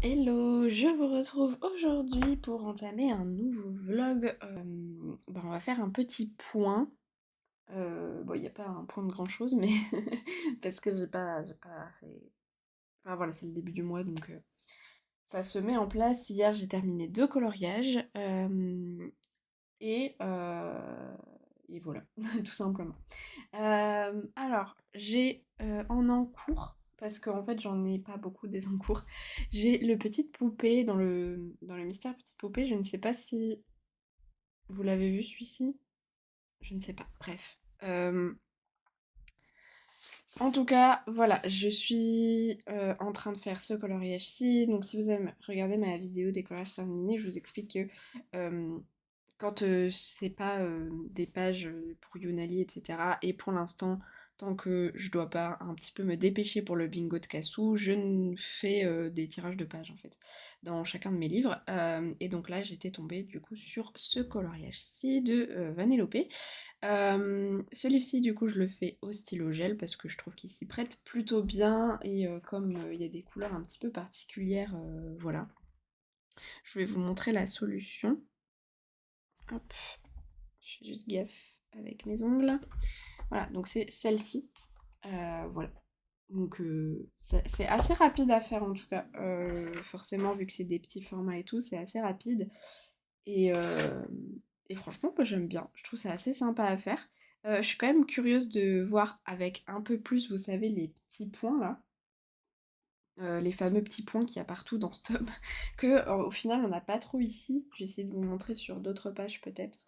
Hello, je vous retrouve aujourd'hui pour entamer un nouveau vlog. On va faire un petit point. Bon, il n'y a pas un point de grand chose, mais parce que j'ai pas fait. Enfin voilà, c'est le début du mois donc ça se met en place. Hier, j'ai terminé 2 coloriages et, euh, et voilà, tout simplement. Alors, j'ai en cours, parce qu'en fait j'en ai pas beaucoup des en cours, j'ai le Petite Poupée dans le Mystère Petite Poupée, je ne sais pas si vous l'avez vu celui-ci, je ne sais pas, bref. En tout cas, voilà, je suis en train de faire ce coloriage-ci, donc si vous avez regardé ma vidéo des collages terminés, je vous explique que quand c'est pas des pages pour Younali, etc. Et pour l'instant, tant que je dois pas un petit peu me dépêcher pour le bingo de Cassou, je fais des tirages de pages en fait, dans chacun de mes livres. Et donc là, j'étais tombée du coup sur ce coloriage-ci de Vanellope. Ce livre-ci, du coup, je le fais au stylo gel parce que je trouve qu'il s'y prête plutôt bien et comme il y a des couleurs un petit peu particulières, voilà. Je vais vous montrer la solution. Hop. Je fais juste gaffe avec mes ongles. Voilà, donc c'est celle-ci. Voilà. Donc c'est assez rapide à faire en tout cas. Forcément, vu que c'est des petits formats et tout, c'est assez rapide. Et, euh, et franchement, moi j'aime bien. Je trouve ça assez sympa à faire. Je suis quand même curieuse de voir avec un peu plus, vous savez, les petits points là. Les fameux petits points qu'il y a partout dans ce tome, que au final on n'a pas trop ici. Je vais essayer de vous montrer sur d'autres pages peut-être.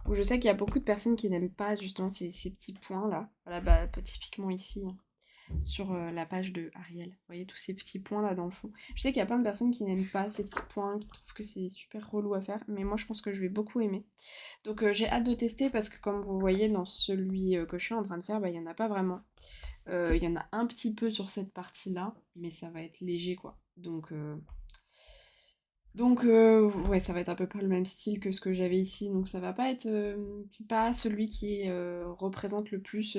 Où je sais qu'il y a beaucoup de personnes qui n'aiment pas justement ces petits points là. Voilà, bah typiquement ici, hein, sur la page de Ariel. Vous voyez tous ces petits points là dans le fond. Je sais qu'il y a plein de personnes qui n'aiment pas ces petits points, qui trouvent que c'est super relou à faire, mais moi je pense que je vais beaucoup aimer. Donc j'ai hâte de tester parce que comme vous voyez dans celui que je suis en train de faire, bah il n'y en a pas vraiment. Il y en a un petit peu sur cette partie là, mais ça va être léger quoi. Donc, ouais, ça va être à peu près le même style que ce que j'avais ici, donc ça va pas être, c'est pas celui qui représente le plus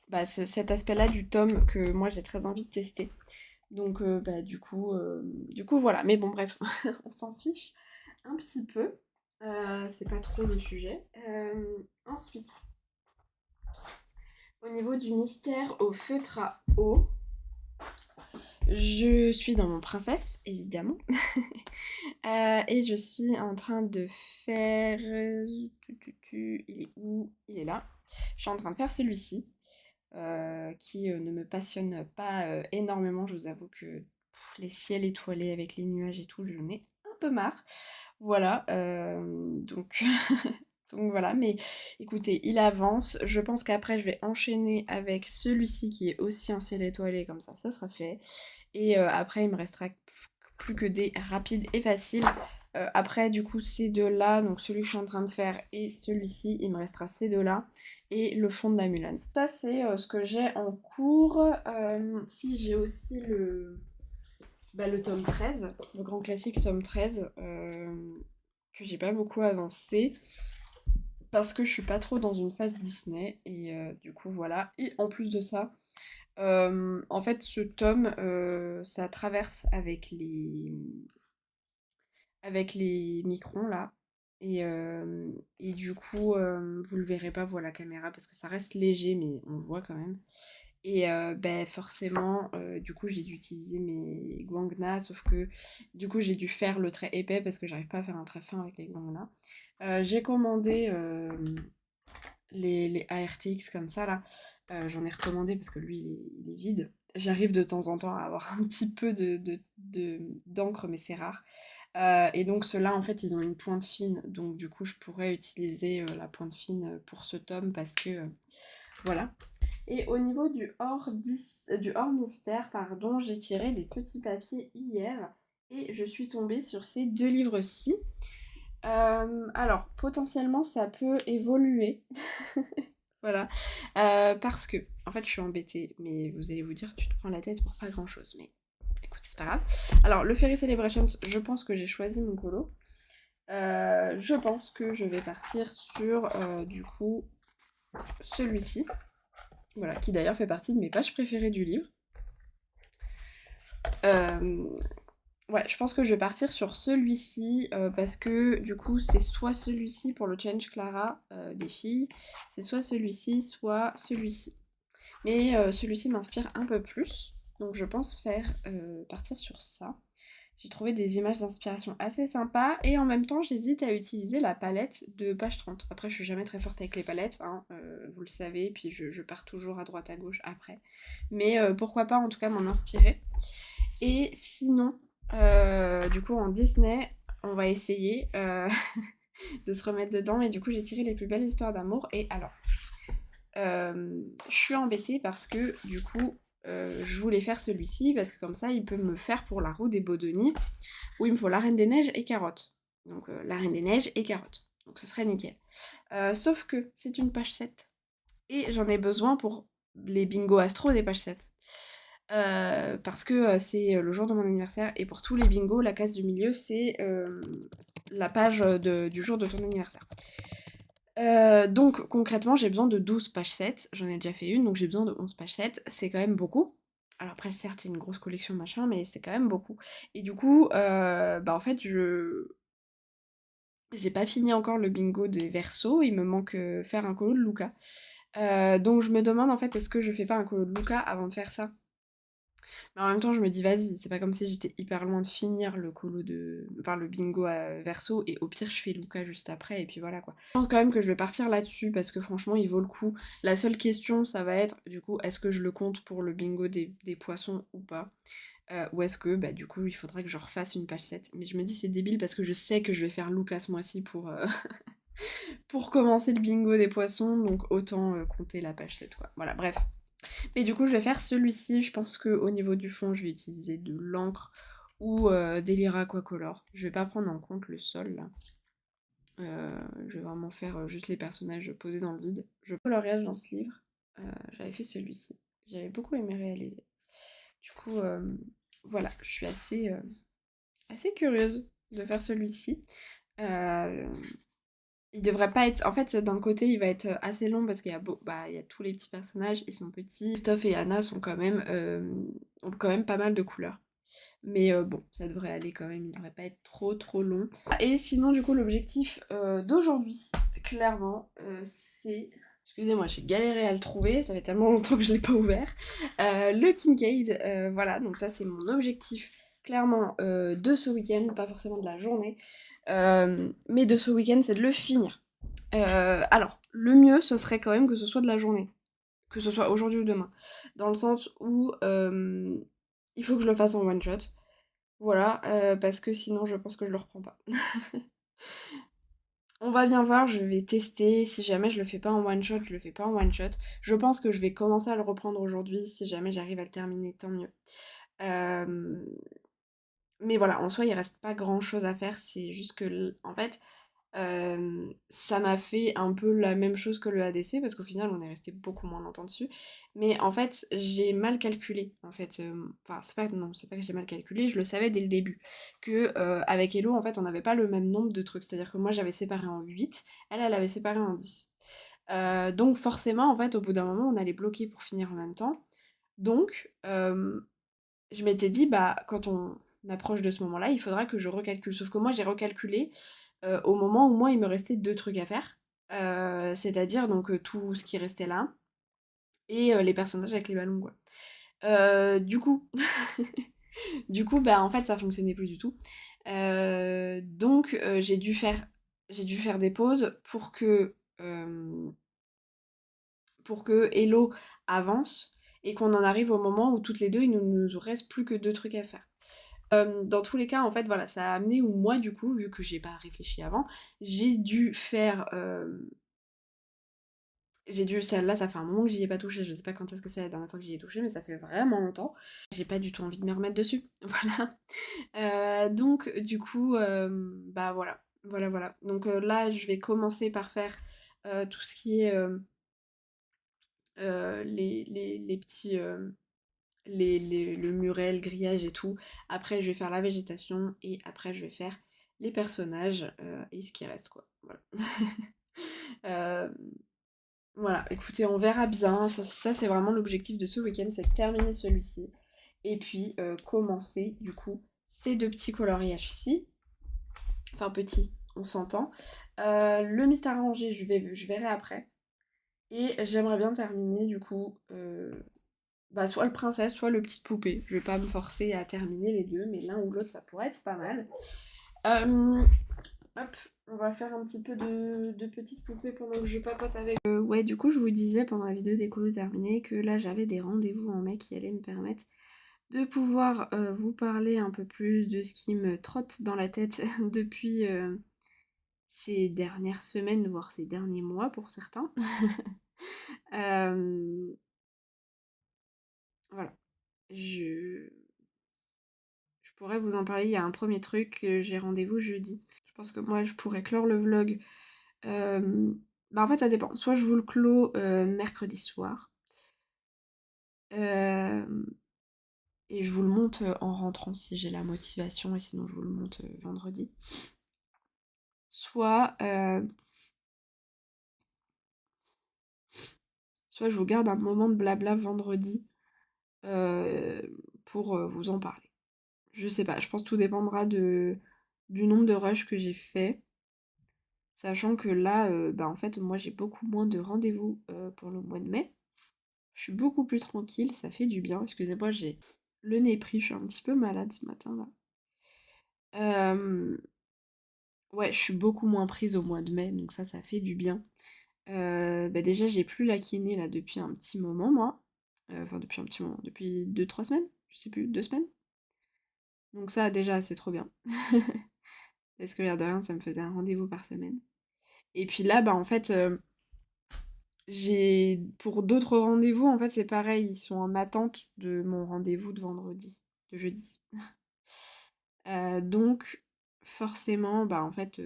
bah, cet aspect-là du tome que moi j'ai très envie de tester. Donc, bah, du coup, voilà. Mais bon, bref, on s'en fiche un petit peu. C'est pas trop le sujet. Ensuite, au niveau du mystère au feutre à eau, je suis dans mon princesse, évidemment. Et je suis en train de faire... Il est où? Il est là. Je suis en train de faire celui-ci, qui ne me passionne pas énormément. Je vous avoue que les ciels étoilés avec les nuages et tout, j'en ai un peu marre. Voilà, donc... donc voilà, mais écoutez, il avance. Je pense qu'après, je vais enchaîner avec celui-ci qui est aussi un ciel étoilé, comme ça sera fait. Et après, il me restera plus que des rapides et faciles. Après, du coup, ces deux-là, donc celui que je suis en train de faire et celui-ci, il me restera ces deux-là. Et le fond de la Mulan. Ça, c'est ce que j'ai en cours. Si j'ai aussi le tome 13, le grand classique tome 13, que j'ai pas beaucoup avancé. Parce que je suis pas trop dans une phase Disney. Et du coup, voilà. Et en plus de ça, en fait, ce tome, ça traverse avec les microns là. Et du coup, vous le verrez pas, voilà la caméra, parce que ça reste léger, mais on le voit quand même. Et ben forcément, du coup, j'ai dû utiliser mes guangna, sauf que du coup, j'ai dû faire le trait épais parce que j'arrive pas à faire un trait fin avec les guangna. J'ai commandé les ARTX comme ça là. J'en ai recommandé parce que lui il est vide. J'arrive de temps en temps à avoir un petit peu d'encre, mais c'est rare. Et donc ceux-là en fait ils ont une pointe fine, donc du coup je pourrais utiliser la pointe fine pour ce tome parce que voilà. Et au niveau du hors mystère, pardon, j'ai tiré des petits papiers hier et je suis tombée sur ces deux livres-ci. Alors, potentiellement, ça peut évoluer. Voilà. Parce que, en fait, je suis embêtée, mais vous allez vous dire, tu te prends la tête pour pas grand-chose. Mais écoutez, c'est pas grave. Alors, le Fairy Celebrations, je pense que j'ai choisi mon colo. Je pense que je vais partir sur, du coup, celui-ci. Voilà, qui d'ailleurs fait partie de mes pages préférées du livre. Euh, Ouais, je pense que je vais partir sur celui-ci parce que du coup c'est soit celui-ci pour le challenge Clara des filles, c'est soit celui-ci, soit celui-ci. Mais celui-ci m'inspire un peu plus, donc je pense faire partir sur ça. J'ai trouvé des images d'inspiration assez sympas et en même temps j'hésite à utiliser la palette de page 30. Après je suis jamais très forte avec les palettes, hein, vous le savez, puis je pars toujours à droite à gauche après. Mais pourquoi pas en tout cas m'en inspirer. Et sinon, du coup en Disney, on va essayer de se remettre dedans. Et du coup j'ai tiré les plus belles histoires d'amour. Et alors, je suis embêtée parce que du coup je voulais faire celui-ci parce que comme ça il peut me faire pour la roue des Bodonis où il me faut la Reine des Neiges et Carotte. Donc la Reine des Neiges et Carotte. Donc ce serait nickel. Sauf que c'est une page 7 et j'en ai besoin pour les bingos astro des pages 7. Parce que c'est le jour de mon anniversaire et pour tous les bingos, la case du milieu c'est la page du jour de ton anniversaire. Donc concrètement, j'ai besoin de 12 pages 7. J'en ai déjà fait une, donc j'ai besoin de 11 pages 7. C'est quand même beaucoup. Alors après, certes, il y a une grosse collection machin, mais c'est quand même beaucoup. Et du coup, bah en fait, j'ai pas fini encore le bingo des Verseaux. Il me manque faire un colo de Luca. Donc je me demande en fait, est-ce que je fais pas un colo de Luca avant de faire ça? Mais en même temps, je me dis, vas-y, c'est pas comme si j'étais hyper loin de finir le colo de. Enfin, le bingo à verso, et au pire, je fais Luca juste après, et puis voilà quoi. Je pense quand même que je vais partir là-dessus, parce que franchement, il vaut le coup. La seule question, ça va être, du coup, est-ce que je le compte pour le bingo des poissons ou pas? Ou est-ce que, bah, du coup, il faudrait que je refasse une page 7. Mais je me dis, c'est débile, parce que je sais que je vais faire Luca ce mois-ci pour, pour commencer le bingo des poissons, donc autant compter la page 7, quoi. Voilà, bref. Mais du coup, je vais faire celui-ci. Je pense qu'au niveau du fond, je vais utiliser de l'encre ou des lyres aquacolor. Je vais pas prendre en compte le sol là. Je vais vraiment faire juste les personnages posés dans le vide. Je coloriage dans ce livre. J'avais fait celui-ci. J'avais beaucoup aimé réaliser. Du coup, voilà, je suis assez curieuse de faire celui-ci. Euh, il devrait pas être. En fait, d'un côté, il va être assez long parce qu'il y a, il y a tous les petits personnages, ils sont petits. Christophe et Anna ont quand même pas mal de couleurs. Mais bon, ça devrait aller quand même, il devrait pas être trop trop long. Et sinon, du coup, l'objectif d'aujourd'hui, clairement, c'est. Excusez-moi, j'ai galéré à le trouver, ça fait tellement longtemps que je l'ai pas ouvert. Le Kincaid, voilà, donc ça c'est mon objectif, clairement, de ce week-end, pas forcément de la journée, mais de ce week-end, c'est de le finir. Alors, le mieux, ce serait quand même que ce soit de la journée, que ce soit aujourd'hui ou demain, dans le sens où il faut que je le fasse en one shot, voilà, parce que sinon je pense que je le reprends pas. On va bien voir, je vais tester, si jamais je le fais pas en one shot, je le fais pas en one shot. Je pense que je vais commencer à le reprendre aujourd'hui, si jamais j'arrive à le terminer, tant mieux. Euh, Mais voilà, en soi, il reste pas grand chose à faire, c'est juste que, en fait, ça m'a fait un peu la même chose que le ADC, parce qu'au final, on est resté beaucoup moins longtemps dessus. Mais en fait, j'ai mal calculé, en fait. Enfin, c'est pas, non, c'est pas que j'ai mal calculé, je le savais dès le début. Que avec Hello, en fait, on n'avait pas le même nombre de trucs. C'est-à-dire que moi, j'avais séparé en 8, elle avait séparé en 10. Donc forcément, en fait, au bout d'un moment, on allait bloquer pour finir en même temps. Donc, je m'étais dit, bah, quand on approche de ce moment-là, il faudra que je recalcule. Sauf que moi, j'ai recalculé au moment où moi, il me restait deux trucs à faire. C'est-à-dire donc tout ce qui restait là et les personnages avec les ballons, quoi. Du coup, bah, en fait, ça fonctionnait plus du tout. Donc, j'ai dû faire des pauses pour que Hello avance et qu'on en arrive au moment où toutes les deux, il ne nous reste plus que deux trucs à faire. Dans tous les cas, en fait, voilà, ça a amené où moi, du coup, vu que j'ai pas réfléchi avant, j'ai dû faire. Là, ça fait un moment que j'y ai pas touché. Je sais pas quand est-ce que c'est la dernière fois que j'y ai touché, mais ça fait vraiment longtemps. J'ai pas du tout envie de me remettre dessus. Voilà. Donc, du coup, bah voilà. Voilà, voilà. Donc là, je vais commencer par faire tout ce qui est les petits. Le muret, le grillage et tout. Après, je vais faire la végétation et après, je vais faire les personnages et ce qui reste, quoi. Voilà. Euh, voilà, écoutez, on verra bien. Ça c'est vraiment l'objectif de ce week-end, c'est de terminer celui-ci. Et puis commencer du coup ces deux petits coloriages-ci. Enfin petits, on s'entend. Le mystère arrangé, je verrai après. Et j'aimerais bien terminer du coup bah, soit le princesse, soit le petite poupée. Je vais pas me forcer à terminer les deux, mais l'un ou l'autre ça pourrait être pas mal. Euh, Hop, on va faire un petit peu de petites poupées pendant que je papote avec. Ouais, du coup, je vous disais pendant la vidéo d'écolo terminée que là j'avais des rendez-vous en mai qui allaient me permettre de pouvoir vous parler un peu plus de ce qui me trotte dans la tête depuis ces dernières semaines, voire ces derniers mois pour certains. Euh, voilà, je, je pourrais vous en parler. Il y a un premier truc, j'ai rendez-vous jeudi. Je pense que moi je pourrais clore le vlog. Bah en fait ça dépend. Soit je vous le clos mercredi soir. euh, et je vous le monte en rentrant si j'ai la motivation, et sinon je vous le monte vendredi. Soit soit je vous garde un moment de blabla vendredi euh, pour vous en parler. Je sais pas, je pense que tout dépendra du nombre de rushs que j'ai fait. Sachant que là, bah en fait, moi j'ai beaucoup moins de rendez-vous pour le mois de mai. Je suis beaucoup plus tranquille, ça fait du bien. Excusez-moi, j'ai le nez pris, je suis un petit peu malade ce matin là. Euh, ouais, je suis beaucoup moins prise au mois de mai, donc ça fait du bien. Bah déjà, j'ai plus la kiné là depuis un petit moment, moi. Enfin, depuis un petit moment, depuis 2 3 semaines, je sais plus, 2 semaines. Donc ça, déjà, c'est trop bien. Parce que l'air de rien, ça me faisait un rendez-vous par semaine. Et puis là, bah en fait, j'ai pour d'autres rendez-vous, en fait, c'est pareil, ils sont en attente de mon rendez-vous de vendredi, de jeudi. Donc forcément, bah en fait,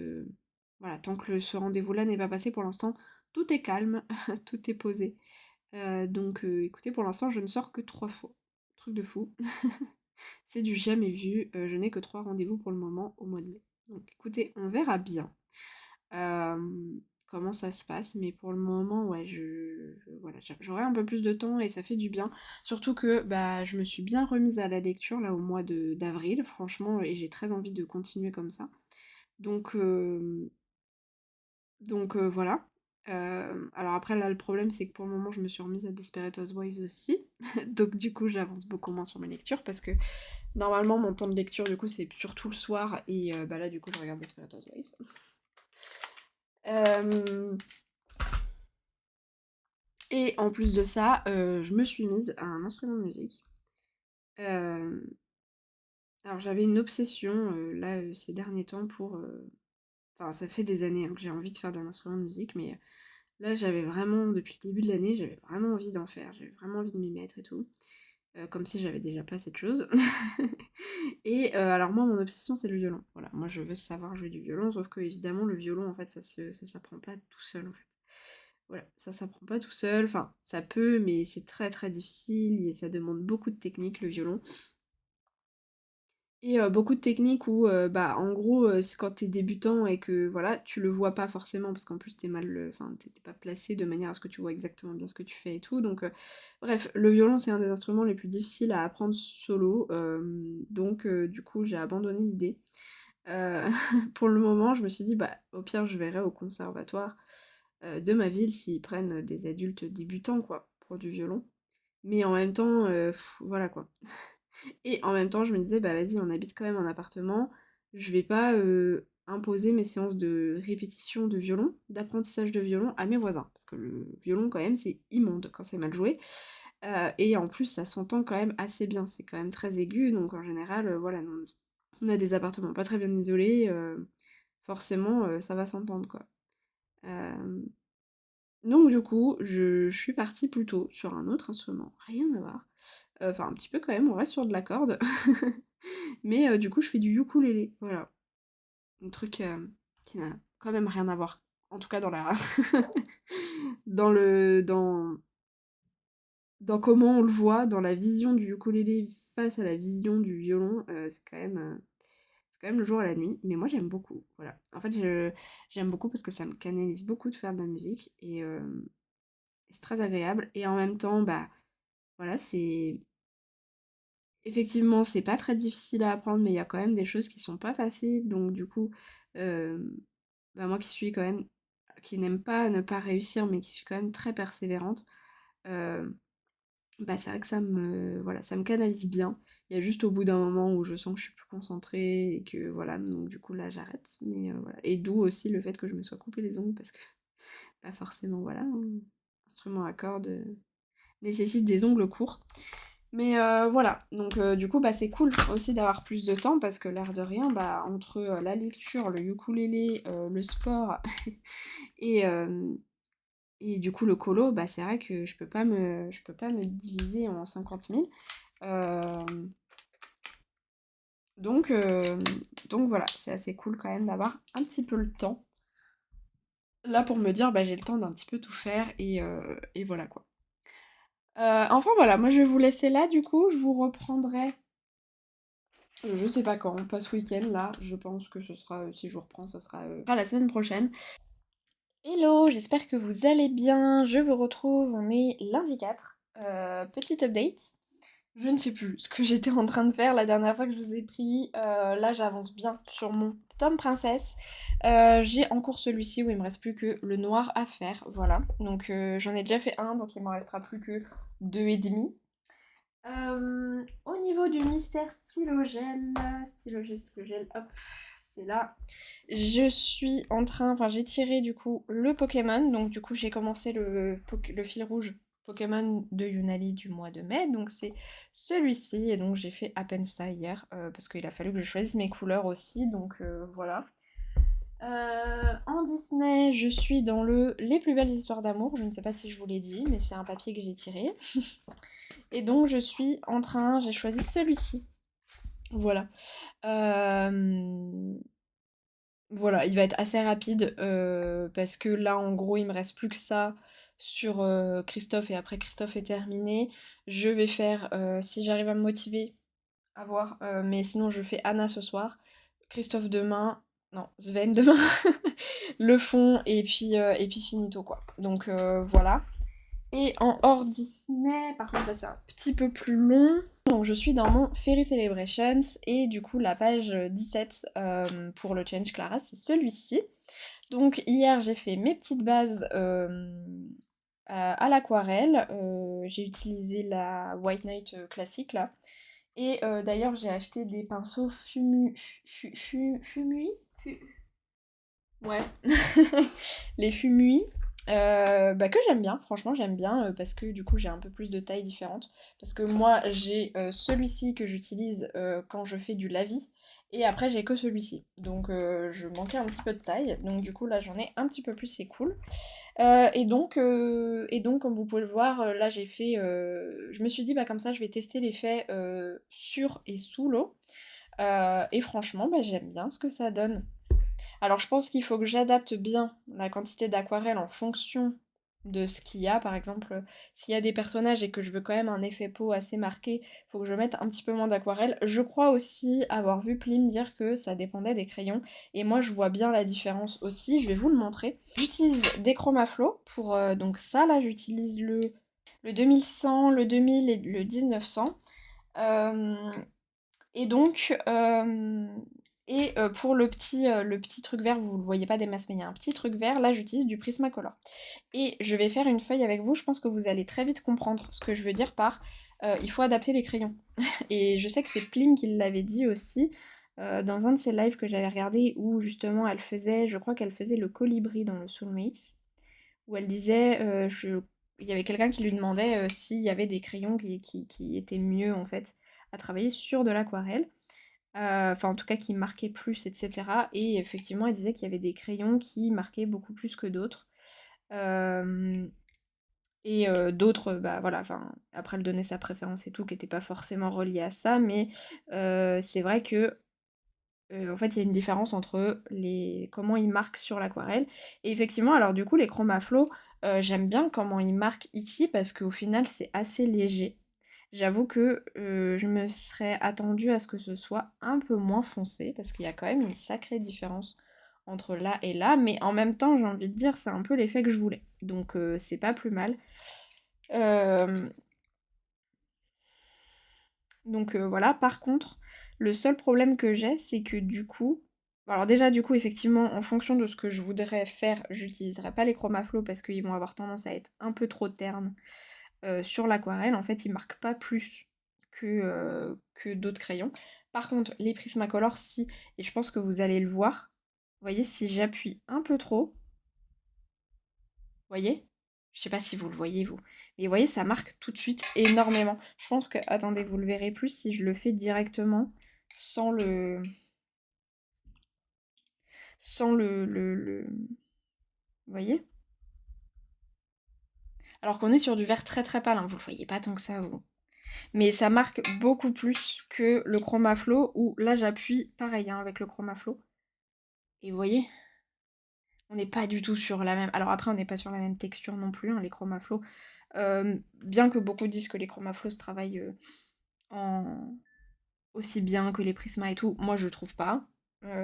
voilà, tant que ce rendez-vous-là n'est pas passé pour l'instant, tout est calme, tout est posé. Donc écoutez, pour l'instant, je ne sors que 3 fois. Truc de fou. C'est du jamais vu. Je n'ai que 3 rendez-vous pour le moment au mois de mai. Donc écoutez, on verra bien comment ça se passe, mais pour le moment, ouais, voilà, j'aurai un peu plus de temps et ça fait du bien. Surtout que bah, je me suis bien remise à la lecture là au mois d'avril, franchement, et j'ai très envie de continuer comme ça. Donc, voilà. Alors après, là, le problème, c'est que pour le moment, je me suis remise à Desperate Housewives aussi. Donc du coup, j'avance beaucoup moins sur mes lectures parce que normalement, mon temps de lecture, du coup, c'est surtout le soir. Et bah là, du coup, je regarde Desperate Housewives. Euh, Et en plus de ça, je me suis mise à un instrument de musique. Euh, alors j'avais une obsession là ces derniers temps pour... Enfin ça fait des années hein, que j'ai envie de faire d'un instrument de musique, mais là j'avais vraiment, depuis le début de l'année, j'avais vraiment envie d'en faire, j'avais vraiment envie de m'y mettre et tout. Comme si j'avais déjà pas cette chose. Et alors moi mon obsession c'est le violon. Voilà, moi je veux savoir jouer du violon, sauf que évidemment le violon en fait ça s'apprend pas tout seul en fait. Voilà, ça s'apprend pas tout seul, enfin ça peut, mais c'est très très difficile et ça demande beaucoup de technique le violon. Et beaucoup de techniques où, bah, en gros, c'est quand t'es débutant et que voilà, tu le vois pas forcément parce qu'en plus t'es mal, enfin t'es pas placé de manière à ce que tu vois exactement bien ce que tu fais et tout. Donc, bref, le violon c'est un des instruments les plus difficiles à apprendre solo, donc du coup j'ai abandonné l'idée. Euh, pour le moment, je me suis dit, bah, au pire, je verrai au conservatoire de ma ville s'ils prennent des adultes débutants, quoi, pour du violon. Mais en même temps, voilà quoi. Et en même temps, je me disais, bah vas-y, on habite quand même en appartement, je vais pas imposer mes séances de répétition de violon, d'apprentissage de violon à mes voisins. Parce que le violon, quand même, c'est immonde quand c'est mal joué. Et en plus, ça s'entend quand même assez bien, c'est quand même très aigu, donc en général, voilà, on a des appartements pas très bien isolés, forcément, ça va s'entendre, quoi. Euh, donc du coup, je suis partie plutôt sur un autre instrument, rien à voir. Enfin, un petit peu quand même, on reste sur de la corde. Mais du coup, je fais du ukulélé, voilà. Un truc qui n'a quand même rien à voir. En tout cas, dans la... dans le... dans comment on le voit, dans la vision du ukulélé face à la vision du violon, c'est quand même le jour et la nuit. Mais moi, j'aime beaucoup, voilà. En fait, j'aime beaucoup parce que ça me canalise beaucoup de faire de la musique. Et c'est très agréable. Et en même temps, bah, voilà, Effectivement, c'est pas très difficile à apprendre, mais il y a quand même des choses qui sont pas faciles. Donc du coup, bah, moi qui suis quand même qui n'aime pas ne pas réussir, mais qui suis quand même très persévérante, heu, bah, c'est vrai que ça me canalise bien. Il y a juste au bout d'un moment où je sens que je suis plus concentrée et que voilà, donc du coup là j'arrête. Mais voilà. Et d'où aussi le fait que je me sois coupé les ongles parce que, bah, forcément voilà, hein, instrument à cordes, nécessite des ongles courts. Mais voilà, donc du coup, bah, c'est cool aussi d'avoir plus de temps parce que l'air de rien, bah, entre la lecture, le ukulélé, le sport et, et du coup le colo, bah, c'est vrai que je peux pas me diviser en 50 000. Euh, donc, euh, donc voilà, c'est assez cool quand même d'avoir un petit peu le temps. Là pour me dire, bah, j'ai le temps d'un petit peu tout faire et voilà quoi. Enfin voilà, moi je vais vous laisser là du coup, je vous reprendrai. Je sais pas quand, pas ce week-end là, je pense que ce sera, si je vous reprends, ça sera la semaine prochaine. Hello, j'espère que vous allez bien, je vous retrouve, on est lundi 4. Petite update, je ne sais plus ce que j'étais en train de faire la dernière fois que je vous ai pris, là j'avance bien sur mon tome princesse. J'ai en cours celui-ci où il me reste plus que le noir à faire, voilà. Donc j'en ai déjà fait un, donc il m'en restera plus que deux et demi. Au niveau du mystère stylogel, hop, c'est là. Je suis en train, enfin j'ai tiré du coup le Pokémon, donc du coup j'ai commencé le fil rouge Pokémon de Yunali du mois de mai, donc c'est celui-ci, et donc j'ai fait à peine ça hier, parce qu'il a fallu que je choisisse mes couleurs aussi, donc voilà. En Disney, je suis dans le Les plus belles histoires d'amour, je ne sais pas si je vous l'ai dit, mais c'est un papier que j'ai tiré. Et donc je suis en train, j'ai choisi celui-ci. Voilà. Euh, Voilà, il va être assez rapide parce que là en gros il me reste plus que ça sur Christophe et après Christophe est terminé. Je vais faire, si j'arrive à me motiver, à voir, mais sinon je fais Anna ce soir, Christophe demain, non, Sven demain, le fond et puis finito quoi. Donc voilà. Et en hors Disney, par contre, là c'est un petit peu plus long. Donc je suis dans mon Fairy Celebrations et du coup la page 17 pour le Change Clara, c'est celui-ci. Donc hier j'ai fait mes petites bases à l'aquarelle. J'ai utilisé la White Knight classique là. Et d'ailleurs j'ai acheté des pinceaux Fumui. Ouais. Les Fumui, bah, que j'aime bien, franchement j'aime bien, parce que du coup j'ai un peu plus de tailles différentes. Parce que moi j'ai celui-ci que j'utilise quand je fais du lavis, et après j'ai que celui-ci. Donc je manquais un petit peu de taille, donc du coup là j'en ai un petit peu plus, c'est cool. Et donc comme vous pouvez le voir, là j'ai fait... je me suis dit bah comme ça je vais tester l'effet sur et sous l'eau. Et franchement bah, j'aime bien ce que ça donne. Alors je pense qu'il faut que j'adapte bien la quantité d'aquarelle en fonction de ce qu'il y a. Par exemple, s'il y a des personnages et que je veux quand même un effet peau assez marqué, il faut que je mette un petit peu moins d'aquarelle. Je crois aussi avoir vu Plim dire que ça dépendait des crayons. Et moi je vois bien la différence aussi, je vais vous le montrer. J'utilise des Chromaflow pour donc ça là j'utilise le 2100, le 2000 et le 1900. Euh, et donc, pour le petit truc vert, vous ne le voyez pas des masses, mais il y a un petit truc vert, là j'utilise du Prismacolor. Et je vais faire une feuille avec vous, je pense que vous allez très vite comprendre ce que je veux dire par il faut adapter les crayons. Et je sais que c'est Plim qui l'avait dit aussi dans un de ses lives que j'avais regardé où justement elle faisait, je crois qu'elle faisait le colibri dans le Soulmates, où elle disait, il y avait quelqu'un qui lui demandait s'il y avait des crayons qui étaient mieux en fait à travailler sur de l'aquarelle. Enfin en tout cas qui marquaient plus, etc. Et effectivement elle disait qu'il y avait des crayons qui marquaient beaucoup plus que d'autres. Euh, et d'autres, bah voilà, enfin après elle donnait sa préférence et tout, qui n'était pas forcément relié à ça, mais c'est vrai que en fait, il y a une différence entre comment ils marquent sur l'aquarelle. Et effectivement, alors du coup, les chromaflow, j'aime bien comment ils marquent ici parce qu'au final, c'est assez léger. J'avoue que je me serais attendue à ce que ce soit un peu moins foncé parce qu'il y a quand même une sacrée différence entre là et là. Mais en même temps, j'ai envie de dire, c'est un peu l'effet que je voulais. Donc c'est pas plus mal. Euh, Donc voilà, par contre, le seul problème que j'ai, c'est que du coup... Alors déjà, du coup, effectivement, en fonction de ce que je voudrais faire, j'utiliserai pas les chromaflow parce qu'ils vont avoir tendance à être un peu trop ternes sur l'aquarelle. En fait, ils marquent pas plus que d'autres crayons. Par contre, les Prismacolor, si, et je pense que vous allez le voir. Vous voyez, si j'appuie un peu trop, voyez? Je sais pas si vous le voyez, vous. Mais vous voyez, ça marque tout de suite énormément. Je pense que... Attendez, vous le verrez plus si je le fais directement sans le... Sans Vous voyez? Alors qu'on est sur du vert très très pâle, hein. Vous le voyez pas tant que ça, vous. Mais ça marque beaucoup plus que le Chromaflow, où là j'appuie pareil hein, avec le Chromaflow. Et vous voyez? On n'est pas du tout sur la même... Alors après, on n'est pas sur la même texture non plus, hein, les Chromaflow. Bien que beaucoup disent que les Chromaflow se travaillent en... aussi bien que les Prisma et tout, moi je trouve pas.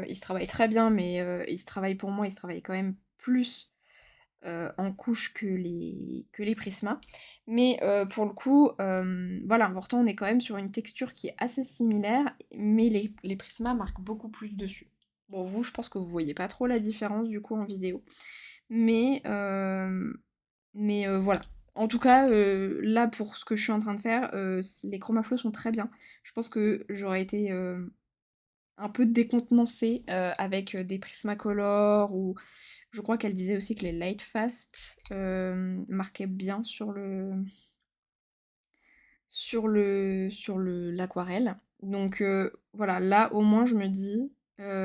Ils se travaillent très bien, mais ils se travaillent pour moi, ils se travaillent quand même plus en couche que les Prisma. Mais pour le coup, voilà, pourtant on est quand même sur une texture qui est assez similaire, mais les Prisma marquent beaucoup plus dessus. Bon, vous, je pense que vous voyez pas trop la différence du coup en vidéo. Mais, voilà. En tout cas, là, pour ce que je suis en train de faire, les chromaflows sont très bien. Je pense que j'aurais été un peu décontenancée avec des Prismacolor ou... Je crois qu'elle disait aussi que les Light Fast marquaient bien sur l'aquarelle. Donc voilà, là au moins je me dis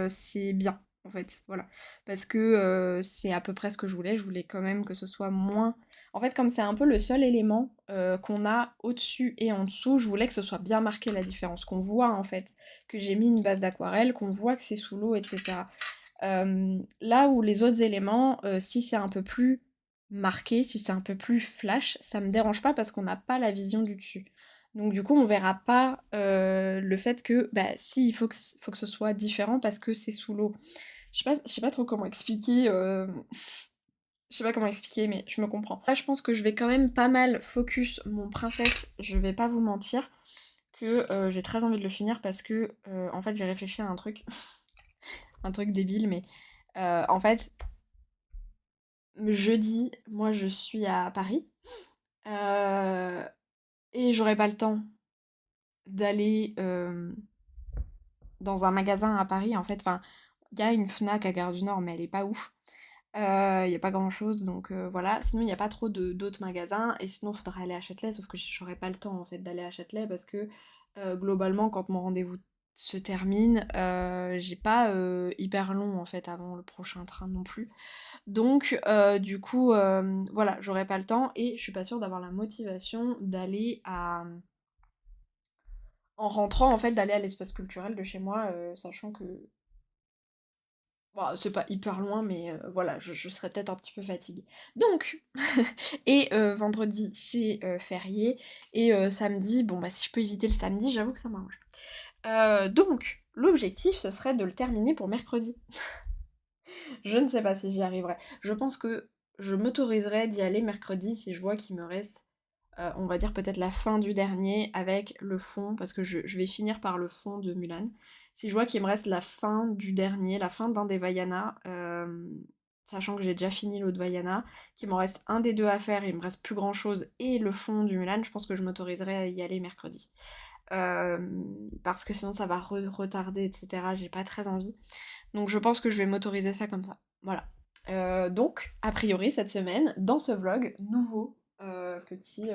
c'est bien en fait, voilà. Parce que c'est à peu près ce que je voulais quand même que ce soit moins... En fait comme c'est un peu le seul élément qu'on a au-dessus et en dessous, je voulais que ce soit bien marqué la différence, qu'on voit en fait que j'ai mis une base d'aquarelle, qu'on voit que c'est sous l'eau, etc. Là où les autres éléments, si c'est un peu plus marqué, si c'est un peu plus flash, ça me dérange pas parce qu'on n'a pas la vision du dessus. Donc du coup, on verra pas le fait que, bah si, faut que ce soit différent parce que c'est sous l'eau. Je sais pas trop comment expliquer, je sais pas comment expliquer, mais je me comprends. Là, je pense que je vais quand même pas mal focus mon princesse, je vais pas vous mentir, que j'ai très envie de le finir parce que, en fait, j'ai réfléchi à un truc, un truc débile, mais en fait, jeudi, moi, je suis à Paris, euh, et j'aurai pas le temps d'aller dans un magasin à Paris, en fait. Enfin, il y a une Fnac à Gare du Nord, mais elle est pas ouf. Il y a pas grand chose, donc voilà. Sinon, il n'y a pas trop d'autres magasins, et sinon, il faudrait aller à Châtelet, sauf que j'aurais pas le temps en fait d'aller à Châtelet parce que globalement, quand mon rendez-vous se termine, j'ai pas hyper long en fait avant le prochain train non plus. Donc, du coup, voilà, j'aurais pas le temps et je suis pas sûre d'avoir la motivation d'aller à. En rentrant, en fait, d'aller à l'espace culturel de chez moi, sachant que bon, c'est pas hyper loin, mais voilà, je serais peut-être un petit peu fatiguée. Donc, et vendredi, c'est férié, et samedi, bon, bah si je peux éviter le samedi, j'avoue que ça m'arrange. Donc, l'objectif, ce serait de le terminer pour mercredi. Je ne sais pas si j'y arriverai. Je pense que je m'autoriserai d'y aller mercredi si je vois qu'il me reste, on va dire peut-être la fin du dernier avec le fond, parce que je vais finir par le fond de Mulan. Si je vois qu'il me reste la fin du dernier, la fin d'un des Vaiana, sachant que j'ai déjà fini l'autre Vaiana, qu'il m'en reste un des deux à faire, il me reste plus grand chose, et le fond du Mulan, je pense que je m'autoriserai à y aller mercredi. Parce que sinon ça va retarder, etc. J'ai pas très envie. Donc je pense que je vais m'autoriser ça comme ça. Voilà. Donc, a priori, cette semaine, dans ce vlog, nouveau petit...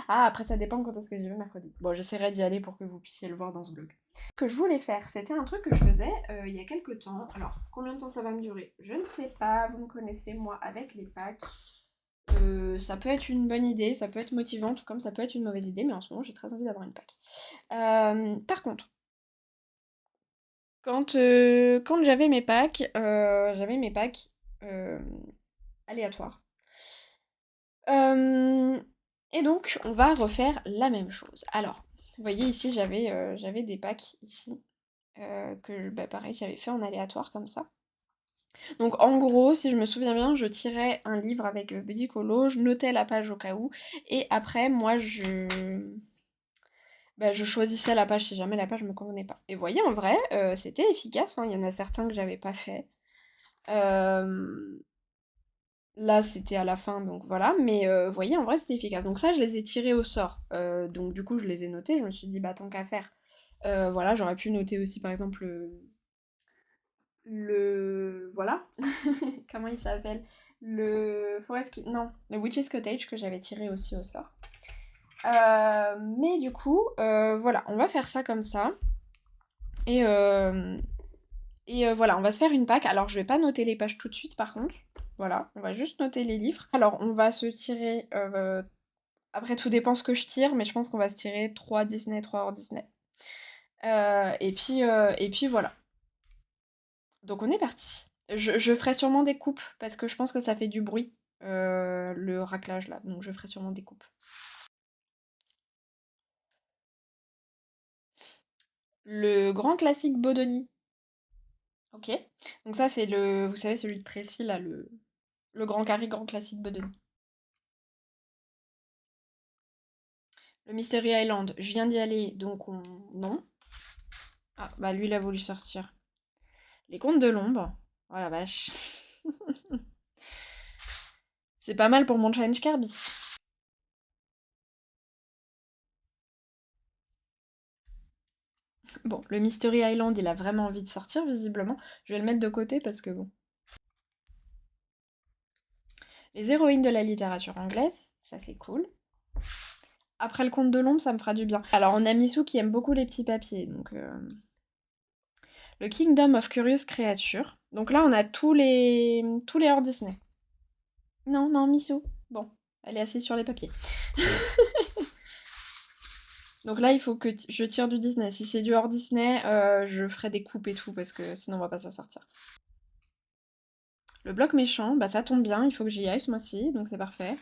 Ah, après ça dépend quand est-ce que j'y vais mercredi. Bon, j'essaierai d'y aller pour que vous puissiez le voir dans ce vlog. Ce que je voulais faire, c'était un truc que je faisais il y a quelques temps. Alors, combien de temps ça va me durer? Je ne sais pas, vous me connaissez, moi, avec les packs. Ça peut être une bonne idée, ça peut être motivant, tout comme ça peut être une mauvaise idée, mais en ce moment, j'ai très envie d'avoir une pack. Par contre, quand j'avais mes packs euh, aléatoires. Euh, et donc, on va refaire la même chose. Alors, vous voyez ici, j'avais des packs ici, que bah, pareil, j'avais fait en aléatoire comme ça. Donc en gros, si je me souviens bien, je tirais un livre avec Buddy Colo, je notais la page au cas où, et après, moi, bah, je choisissais la page si jamais la page me convenait pas. Et vous voyez, en vrai, c'était efficace, hein. Il y en a certains que j'avais pas fait. Là, c'était à la fin, donc voilà. Mais vous voyez, en vrai, c'était efficace. Donc ça, je les ai tirés au sort. Donc du coup, je les ai notés. Je me suis dit, bah tant qu'à faire. Voilà, j'aurais pu noter aussi, par exemple, voilà. Comment il s'appelle? Le Forest... Non, le Witch's Cottage que j'avais tiré aussi au sort. Mais du coup, voilà, on va faire ça comme ça. Et, voilà, on va se faire une pack. Alors, je vais pas noter les pages tout de suite, par contre. Voilà, on va juste noter les livres. Alors, on va se tirer... après, tout dépend ce que je tire, mais je pense qu'on va se tirer 3 Disney, 3 hors Disney. Et puis voilà. Donc, on est parti. Je ferai sûrement des coupes, parce que je pense que ça fait du bruit, le raclage, là. Donc, je ferai sûrement des coupes. Le grand classique Bodoni. Ok. Donc ça, c'est le... Vous savez, celui de Tracy, là, le grand carré, grand classique Bodoni. Le Mystery Island, je viens d'y aller, donc on... Non. Ah, bah lui, il a voulu sortir. Les contes de l'ombre. Oh la vache. C'est pas mal pour mon challenge Kirby. Bon, le Mystery Island, il a vraiment envie de sortir, visiblement. Je vais le mettre de côté parce que bon. Les héroïnes de la littérature anglaise, ça c'est cool. Après le conte de l'ombre, ça me fera du bien. Alors, on a Missou qui aime beaucoup les petits papiers, donc... Le Kingdom of Curious Creatures. Donc là, on a tous les hors Disney. Non, non, Missou. Bon, elle est assise sur les papiers. Donc là, il faut que je tire du Disney. Si c'est du hors Disney, je ferai des coupes et tout, parce que sinon on va pas s'en sortir. Le bloc méchant, bah ça tombe bien, il faut que j'y aille ce mois-ci, donc c'est parfait.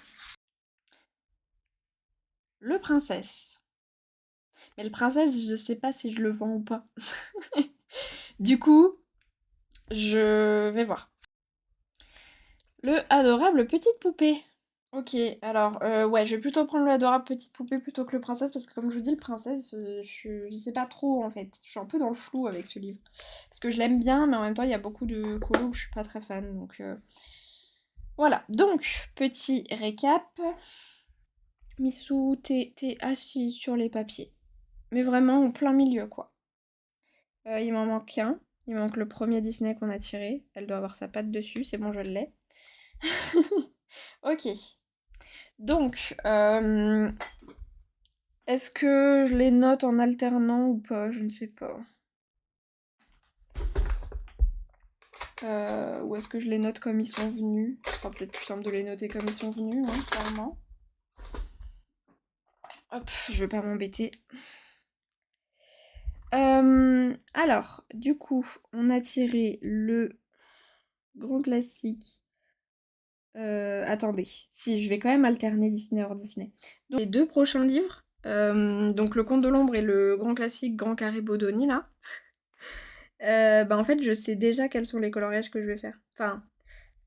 Le princesse. Mais le princesse, je sais pas si je le vends ou pas. Du coup, je vais voir. Le adorable petite poupée. Ok, alors, ouais, je vais plutôt prendre l'adorable petite poupée plutôt que le princesse, parce que comme je vous dis, le princesse, je sais pas trop, en fait. Je suis un peu dans le flou avec ce livre. Parce que je l'aime bien, mais en même temps, il y a beaucoup de colos où je suis pas très fan, donc... Voilà, donc, petit récap. Missou, t'es assis sur les papiers. Mais vraiment en plein milieu, quoi. Il m'en manque un. Il manque le premier Disney qu'on a tiré. Elle doit avoir sa patte dessus, c'est bon, je l'ai. Ok. Donc, est-ce que je les note en alternant ou pas? Je ne sais pas. Ou est-ce que je les note comme ils sont venus? Ce sera peut-être plus simple de les noter comme ils sont venus, hein, clairement. Hop, je vais pas m'embêter. Alors, du coup, on a tiré le grand classique. Attendez, si, je vais quand même alterner Disney hors Disney. Donc, les deux prochains livres, donc Le Conte de l'Ombre et le grand classique Grand Carré Bodoni, là, bah en fait, je sais déjà quels sont les coloriages que je vais faire. Enfin,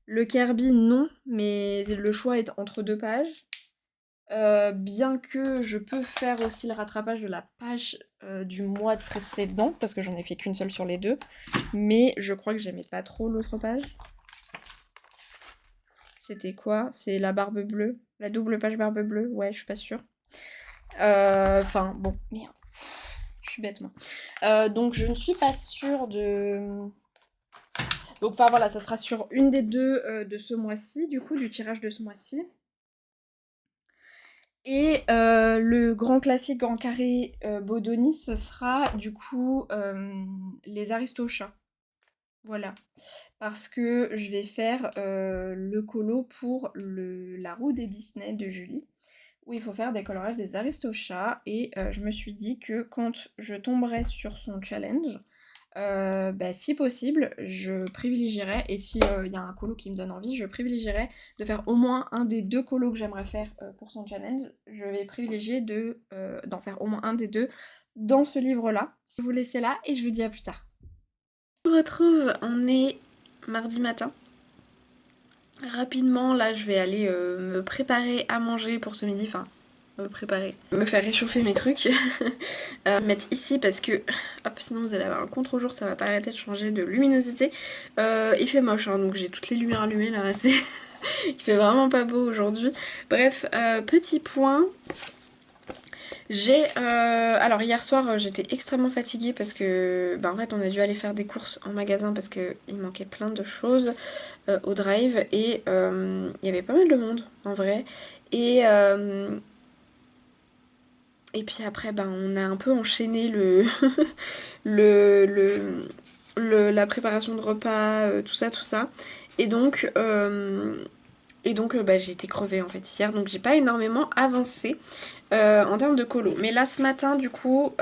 le Kirby, non, mais le choix est entre deux pages. Bien que je peux faire aussi le rattrapage de la page du mois précédent, parce que j'en ai fait qu'une seule sur les deux, mais je crois que j'aimais pas trop l'autre page. C'était quoi? C'est la barbe bleue? La double page barbe bleue? Ouais, je suis pas sûre. Enfin, bon, merde. Je suis bête, moi. Donc, je ne suis pas sûre de... Donc, enfin, voilà, ça sera sur une des deux de ce mois-ci, du coup, du tirage de ce mois-ci. Et le grand classique grand carré Bodoni, ce sera du coup les Aristochats. Voilà. Parce que je vais faire le colo pour la roue des Disney de Julie, où il faut faire des colorages des Aristochats. Et je me suis dit que quand je tomberai sur son challenge, bah, si possible, je privilégierais, et si il y a un colo qui me donne envie, je privilégierais de faire au moins un des deux colos que j'aimerais faire pour son challenge. Je vais privilégier d'en faire au moins un des deux dans ce livre-là. Je vais vous laisser là et je vous dis à plus tard. On se retrouve, on est mardi matin. Rapidement, là, je vais aller me préparer à manger pour ce midi. Enfin, préparer, me faire réchauffer mes trucs, mettre ici parce que hop, sinon vous allez avoir un contre-jour, ça va pas arrêter de changer de luminosité. Il fait moche, hein, donc j'ai toutes les lumières allumées là, c'est... il fait vraiment pas beau aujourd'hui. Bref, petit point. Alors hier soir j'étais extrêmement fatiguée parce que en fait on a dû aller faire des courses en magasin parce qu'il manquait plein de choses au drive et il y avait pas mal de monde en vrai et puis après on a un peu enchaîné le, le, la préparation de repas, tout ça et donc j'ai été crevée en fait hier, donc j'ai pas énormément avancé en termes de colo. Mais là ce matin du coup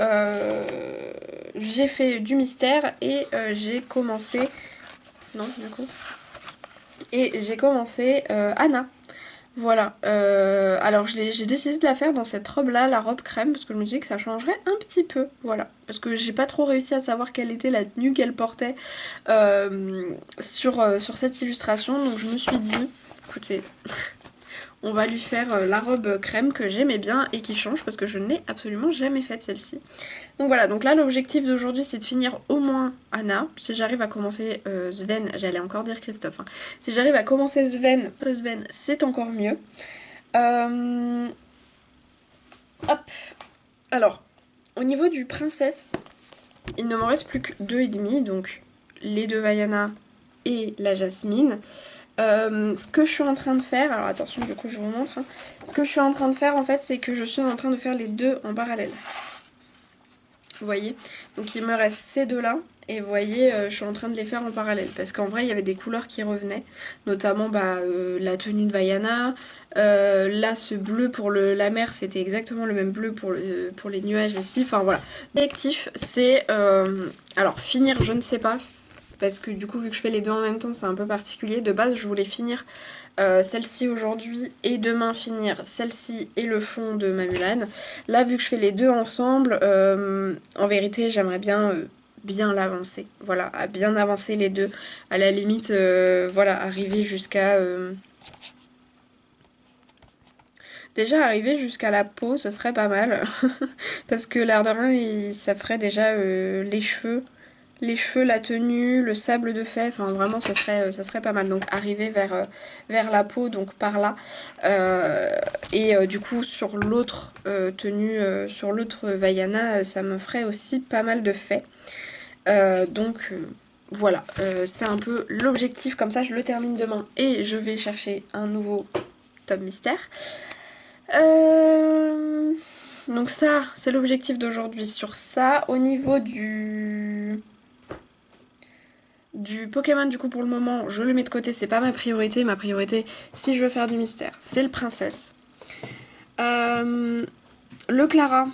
j'ai fait du mystère et j'ai commencé... Non du coup. Et j'ai commencé Anna. Voilà. Alors j'ai décidé de la faire dans cette robe là, la robe crème, parce que je me suis dit que ça changerait un petit peu. Voilà. Parce que j'ai pas trop réussi à savoir quelle était la tenue qu'elle portait sur cette illustration. Donc je me suis dit, écoutez, on va lui faire la robe crème que j'aimais bien et qui change parce que je ne l'ai absolument jamais faite celle-ci. Donc voilà, donc là l'objectif d'aujourd'hui c'est de finir au moins Anna. Si j'arrive à commencer Sven, j'allais encore dire Christophe, hein. Si j'arrive à commencer Sven c'est encore mieux. Hop. Alors, au niveau du princesse, il ne m'en reste plus que 2,5, donc les deux Vaiana et la Jasmine. Ce que je suis en train de faire, alors attention du coup je vous montre, hein. Ce que je suis en train de faire en fait c'est que je suis en train de faire les deux en parallèle. Vous voyez, donc il me reste ces deux là et vous voyez je suis en train de les faire en parallèle parce qu'en vrai il y avait des couleurs qui revenaient, notamment la tenue de Vaiana, là ce bleu pour la mer c'était exactement le même bleu pour les nuages ici, enfin voilà. L'objectif c'est alors finir je ne sais pas parce que du coup vu que je fais les deux en même temps c'est un peu particulier. De base je voulais finir celle-ci aujourd'hui et demain finir celle-ci et le fond de ma Mulan. Là vu que je fais les deux ensemble, en vérité j'aimerais bien l'avancer. Voilà, à bien avancer les deux. À la limite, voilà, arriver jusqu'à... Déjà arriver jusqu'à la peau, ce serait pas mal. Parce que l'air de rien, ça ferait déjà les cheveux, la tenue, le sable de fée, enfin vraiment ça serait pas mal. Donc arriver vers la peau, donc par là. Du coup sur l'autre tenue, sur l'autre Vaiana, ça me ferait aussi pas mal de faits. Voilà, c'est un peu l'objectif, comme ça je le termine demain et je vais chercher un nouveau tome mystère. Donc ça, c'est l'objectif d'aujourd'hui sur ça. Au niveau du Pokémon, du coup, pour le moment, je le mets de côté, c'est pas ma priorité. Ma priorité, si je veux faire du mystère, c'est le princesse. Le Clara.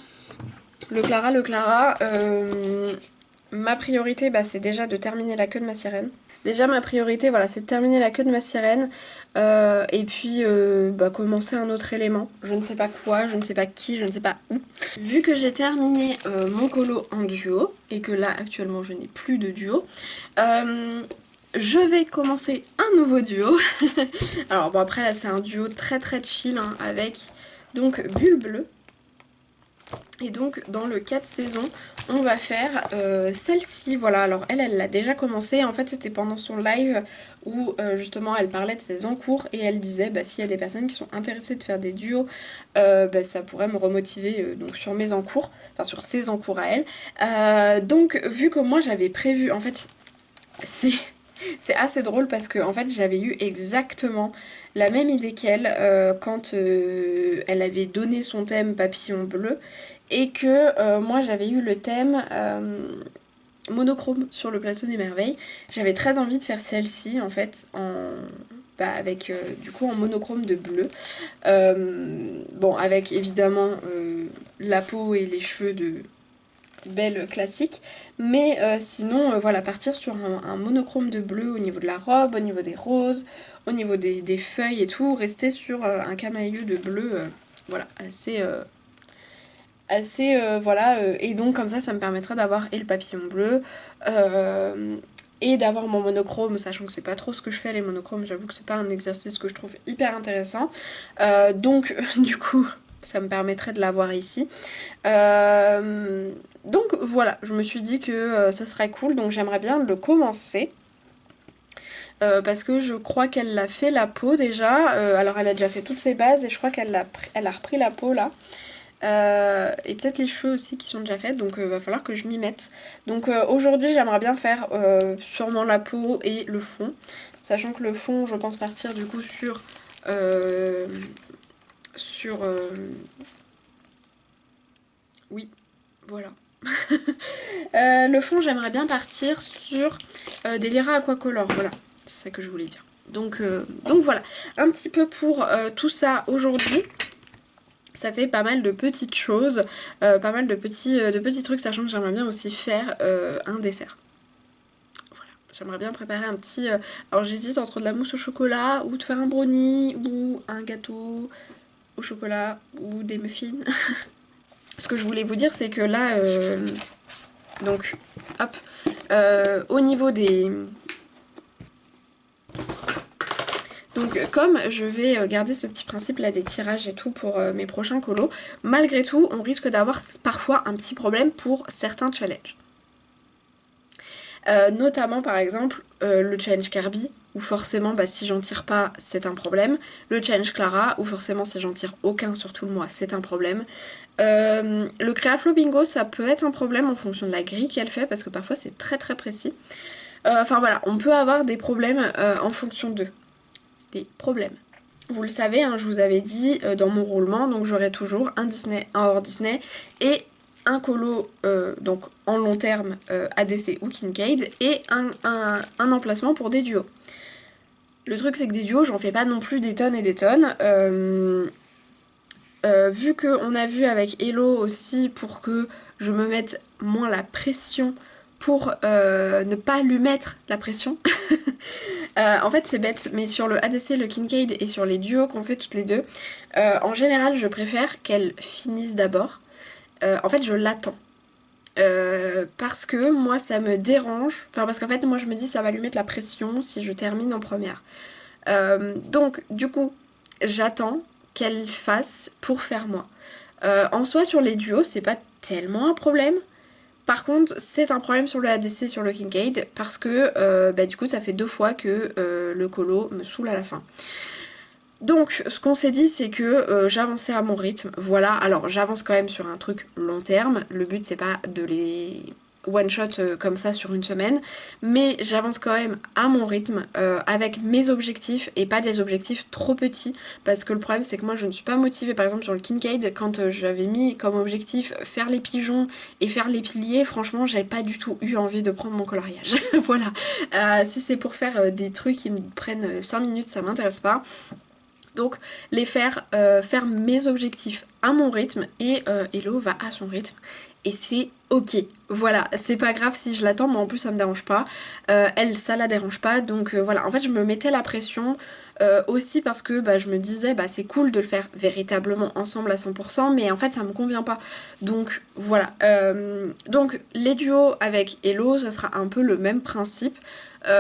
Ma priorité, c'est déjà de terminer la queue de ma sirène. Déjà, ma priorité, voilà, c'est de terminer la queue de ma sirène. Et puis, commencer un autre élément. Je ne sais pas quoi, je ne sais pas qui, je ne sais pas où. Vu que j'ai terminé mon colo en duo, et que là, actuellement, je n'ai plus de duo, je vais commencer un nouveau duo. Alors, bon, après, là, c'est un duo très très chill, hein, avec donc Bulle Bleue. Et donc dans le 4 saisons, on va faire celle-ci, voilà, alors elle l'a déjà commencé, en fait c'était pendant son live où justement elle parlait de ses encours et elle disait s'il y a des personnes qui sont intéressées de faire des duos, ça pourrait me remotiver donc sur mes encours, enfin sur ses encours à elle. Donc vu que moi j'avais prévu, en fait c'est assez drôle parce que en fait j'avais eu exactement la même idée qu'elle quand elle avait donné son thème papillon bleu et que moi j'avais eu le thème monochrome sur le plateau des merveilles. J'avais très envie de faire celle-ci en fait avec du coup en monochrome de bleu. Avec évidemment la peau et les cheveux de belle classique, mais sinon voilà, partir sur un monochrome de bleu au niveau de la robe, au niveau des roses, au niveau des feuilles et tout, rester sur un camailleux de bleu voilà, voilà, et donc comme ça me permettra d'avoir et le papillon bleu et d'avoir mon monochrome, sachant que c'est pas trop ce que je fais les monochromes, j'avoue que c'est pas un exercice que je trouve hyper intéressant. Donc du coup Ça me permettrait de l'avoir ici. Donc voilà, je me suis dit que ce serait cool, donc j'aimerais bien le commencer. Parce que je crois qu'elle l'a fait la peau déjà. Alors elle a déjà fait toutes ses bases et je crois qu'elle a repris la peau là. Et peut-être les cheveux aussi qui sont déjà faits, donc va falloir que je m'y mette. Donc aujourd'hui j'aimerais bien faire sûrement la peau et le fond. Sachant que le fond, je pense partir du coup sur... oui, voilà. Le fond, j'aimerais bien partir sur des Lyra Aquacolor, voilà. C'est ça que je voulais dire. Donc voilà, un petit peu pour tout ça aujourd'hui. Ça fait pas mal de petites choses, pas mal de petits trucs, sachant que j'aimerais bien aussi faire un dessert. Voilà, j'aimerais bien préparer un petit... alors j'hésite entre de la mousse au chocolat, ou de faire un brownie, ou un gâteau au chocolat, ou des muffins. Ce que je voulais vous dire, c'est que là, donc, hop, au niveau des... Donc comme je vais garder ce petit principe là des tirages et tout pour mes prochains colos, malgré tout on risque d'avoir parfois un petit problème pour certains challenges. Notamment par exemple le challenge Kirby, où forcément bah, si j'en tire pas c'est un problème. Le challenge Clara, où forcément si j'en tire aucun sur tout le mois c'est un problème. Le Créaflo Bingo ça peut être un problème en fonction de la grille qu'elle fait, parce que parfois c'est très très précis. Enfin voilà, on peut avoir des problèmes en fonction d'eux. Des problèmes. Vous le savez, hein, je vous avais dit dans mon roulement, donc j'aurai toujours un Disney, un hors Disney et un colo donc en long terme ADC ou Kincaid et un emplacement pour des duos. Le truc c'est que des duos j'en fais pas non plus des tonnes et des tonnes. Vu qu'on a vu avec Hello aussi, pour que je me mette moins la pression pour ne pas lui mettre la pression. En fait c'est bête, mais sur le ADC, le Kincaid et sur les duos qu'on fait toutes les deux, en général je préfère qu'elle finisse d'abord. En fait je l'attends. Parce que moi ça me dérange, enfin parce qu'en fait moi je me dis ça va lui mettre la pression si je termine en première. Donc du coup j'attends qu'elle fasse pour faire moi. En soi sur les duos c'est pas tellement un problème. Par contre, c'est un problème sur le ADC, sur le Kincaid, parce que bah, du coup, ça fait 2 fois que le colo me saoule à la fin. Donc, ce qu'on s'est dit, c'est que j'avançais à mon rythme. Voilà, alors j'avance quand même sur un truc long terme. Le but, c'est pas de les one-shot comme ça sur une semaine, mais j'avance quand même à mon rythme avec mes objectifs et pas des objectifs trop petits, parce que le problème c'est que moi je ne suis pas motivée. Par exemple sur le Kincaid, quand j'avais mis comme objectif faire les pigeons et faire les piliers, franchement j'avais pas du tout eu envie de prendre mon coloriage. Voilà, si c'est pour faire des trucs qui me prennent 5 minutes, ça m'intéresse pas. Donc les faire mes objectifs à mon rythme, et Hello va à son rythme et c'est ok. Voilà, c'est pas grave si je l'attends, mais en plus ça me dérange pas. Elle, ça la dérange pas, donc voilà. En fait je me mettais la pression aussi parce que bah, je me disais bah c'est cool de le faire véritablement ensemble à 100%, mais en fait ça me convient pas. Donc voilà. Donc les duos avec Hello, ça sera un peu le même principe.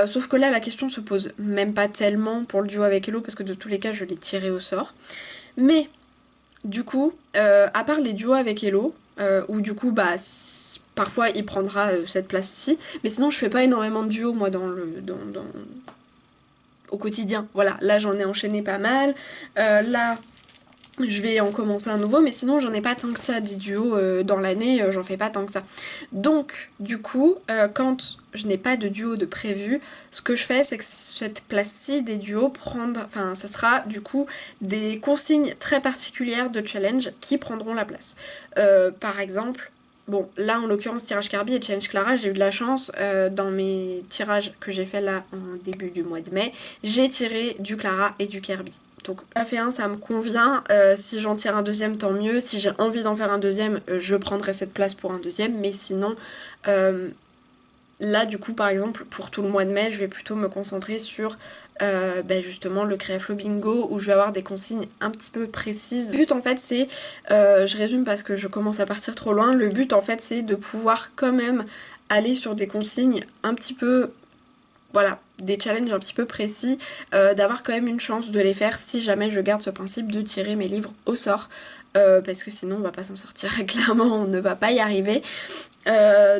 Sauf que là la question se pose même pas tellement pour le duo avec Hello, parce que de tous les cas je l'ai tiré au sort. Mais du coup, à part les duos avec Hello, où du coup bah parfois il prendra cette place-ci, mais sinon je fais pas énormément de duos moi au quotidien. Voilà, là j'en ai enchaîné pas mal. Là je vais en commencer un nouveau, mais sinon j'en ai pas tant que ça des duos dans l'année, j'en fais pas tant que ça. Donc du coup, quand je n'ai pas de duo de prévu, ce que je fais c'est que cette place-ci des duos ça sera du coup des consignes très particulières de challenge qui prendront la place. Par exemple, bon là en l'occurrence tirage Kirby et challenge Clara, j'ai eu de la chance dans mes tirages que j'ai fait là en début du mois de mai, j'ai tiré du Clara et du Kirby. Donc la fait un ça me convient, si j'en tire un deuxième tant mieux, si j'ai envie d'en faire un deuxième je prendrai cette place pour un deuxième, mais sinon là du coup par exemple pour tout le mois de mai je vais plutôt me concentrer sur justement le Créaflo Bingo, où je vais avoir des consignes un petit peu précises. Le but en fait c'est, je résume parce que je commence à partir trop loin, le but en fait c'est de pouvoir quand même aller sur des consignes un petit peu, voilà, des challenges un petit peu précis, d'avoir quand même une chance de les faire si jamais je garde ce principe de tirer mes livres au sort. Parce que sinon on va pas s'en sortir, clairement on ne va pas y arriver.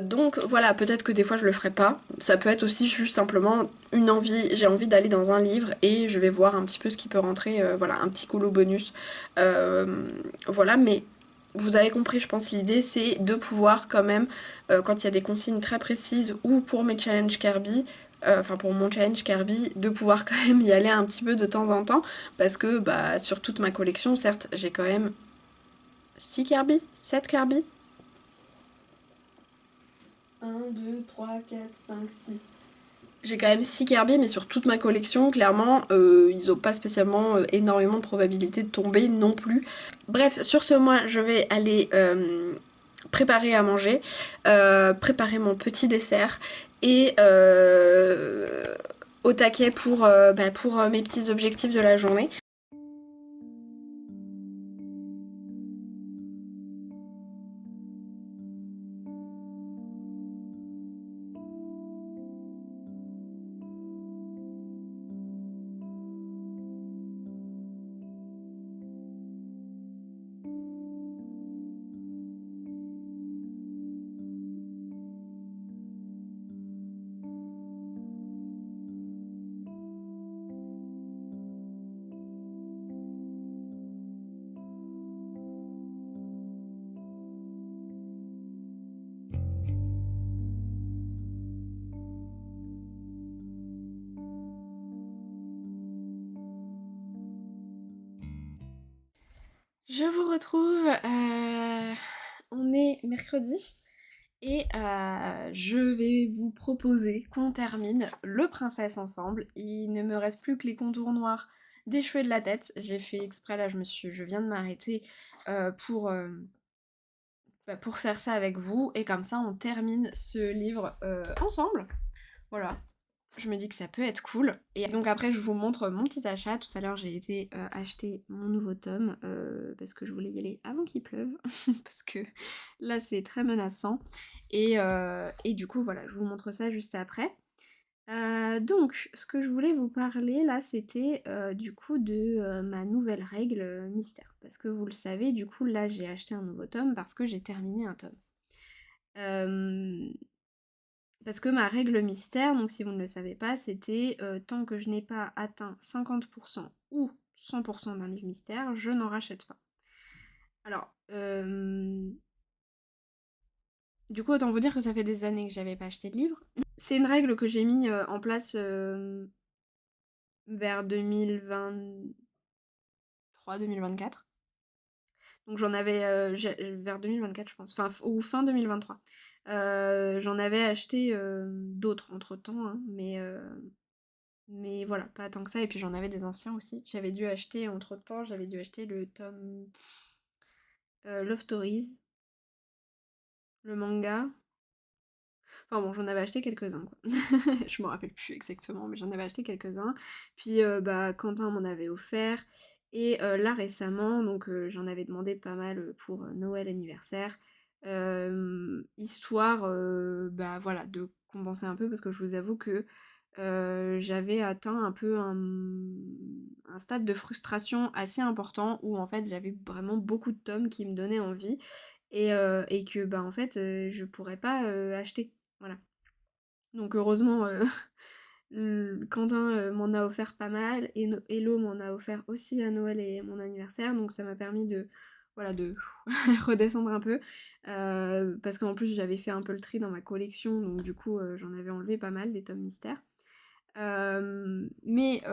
Donc voilà, peut-être que des fois je le ferai pas. Ça peut être aussi juste simplement une envie, j'ai envie d'aller dans un livre et je vais voir un petit peu ce qui peut rentrer, voilà, un petit colo bonus. Voilà, mais vous avez compris, je pense, l'idée c'est de pouvoir quand même, quand il y a des consignes très précises ou pour mes challenges Kirby, enfin pour mon challenge Kirby, de pouvoir quand même y aller un petit peu de temps en temps, parce que bah, sur toute ma collection, certes, j'ai quand même 6 Kirby, 7 Kirby, un 2 3 4 5 6. J'ai quand même 6 Kirby, mais sur toute ma collection, clairement, ils ont pas spécialement énormément de probabilité de tomber non plus. Bref, sur ce, moi, je vais aller préparer à manger, préparer mon petit dessert et au taquet pour mes petits objectifs de la journée. Je vous retrouve, on est mercredi et je vais vous proposer qu'on termine le Princesse ensemble. Il ne me reste plus que les contours noirs des cheveux et de la tête. J'ai fait exprès là, je viens de m'arrêter pour, pour faire ça avec vous et comme ça on termine ce livre ensemble. Voilà. Je me dis que ça peut être cool. Et donc après, je vous montre mon petit achat. Tout à l'heure, j'ai été acheter mon nouveau tome parce que je voulais y aller avant qu'il pleuve. Parce que là, c'est très menaçant. Et du coup, voilà, je vous montre ça juste après. Donc, ce que je voulais vous parler là, c'était du coup de ma nouvelle règle mystère. Parce que vous le savez, du coup, là, j'ai acheté un nouveau tome parce que j'ai terminé un tome. Euh, Parce que ma règle mystère, donc si vous ne le savez pas, c'était tant que je n'ai pas atteint 50% ou 100% d'un livre mystère, je n'en rachète pas. Alors, du coup, autant vous dire que ça fait des années que j'avais pas acheté de livre. C'est une règle que j'ai mis en place vers 2023-2024. Donc j'en avais vers 2024 je pense, enfin ou fin 2023. J'en avais acheté d'autres entre-temps, hein, mais voilà, pas tant que ça. Et puis j'en avais des anciens aussi. J'avais dû acheter, entre-temps, j'avais dû acheter le tome Love Stories, le manga. Enfin bon, j'en avais acheté quelques-uns, quoi. Je me rappelle plus exactement, mais j'en avais acheté quelques-uns. Puis bah, Quentin m'en avait offert. Et là récemment, donc j'en avais demandé pas mal pour Noël anniversaire. Histoire, bah voilà, de compenser un peu, parce que je vous avoue que j'avais atteint un peu un stade de frustration assez important où en fait j'avais vraiment beaucoup de tomes qui me donnaient envie et que bah en fait je pourrais pas acheter. Voilà. Donc heureusement Quentin m'en a offert pas mal et Hello m'en a offert aussi à Noël et mon anniversaire, donc ça m'a permis de voilà de redescendre un peu parce qu'en plus j'avais fait un peu le tri dans ma collection, donc du coup j'en avais enlevé pas mal des tomes mystères. Mais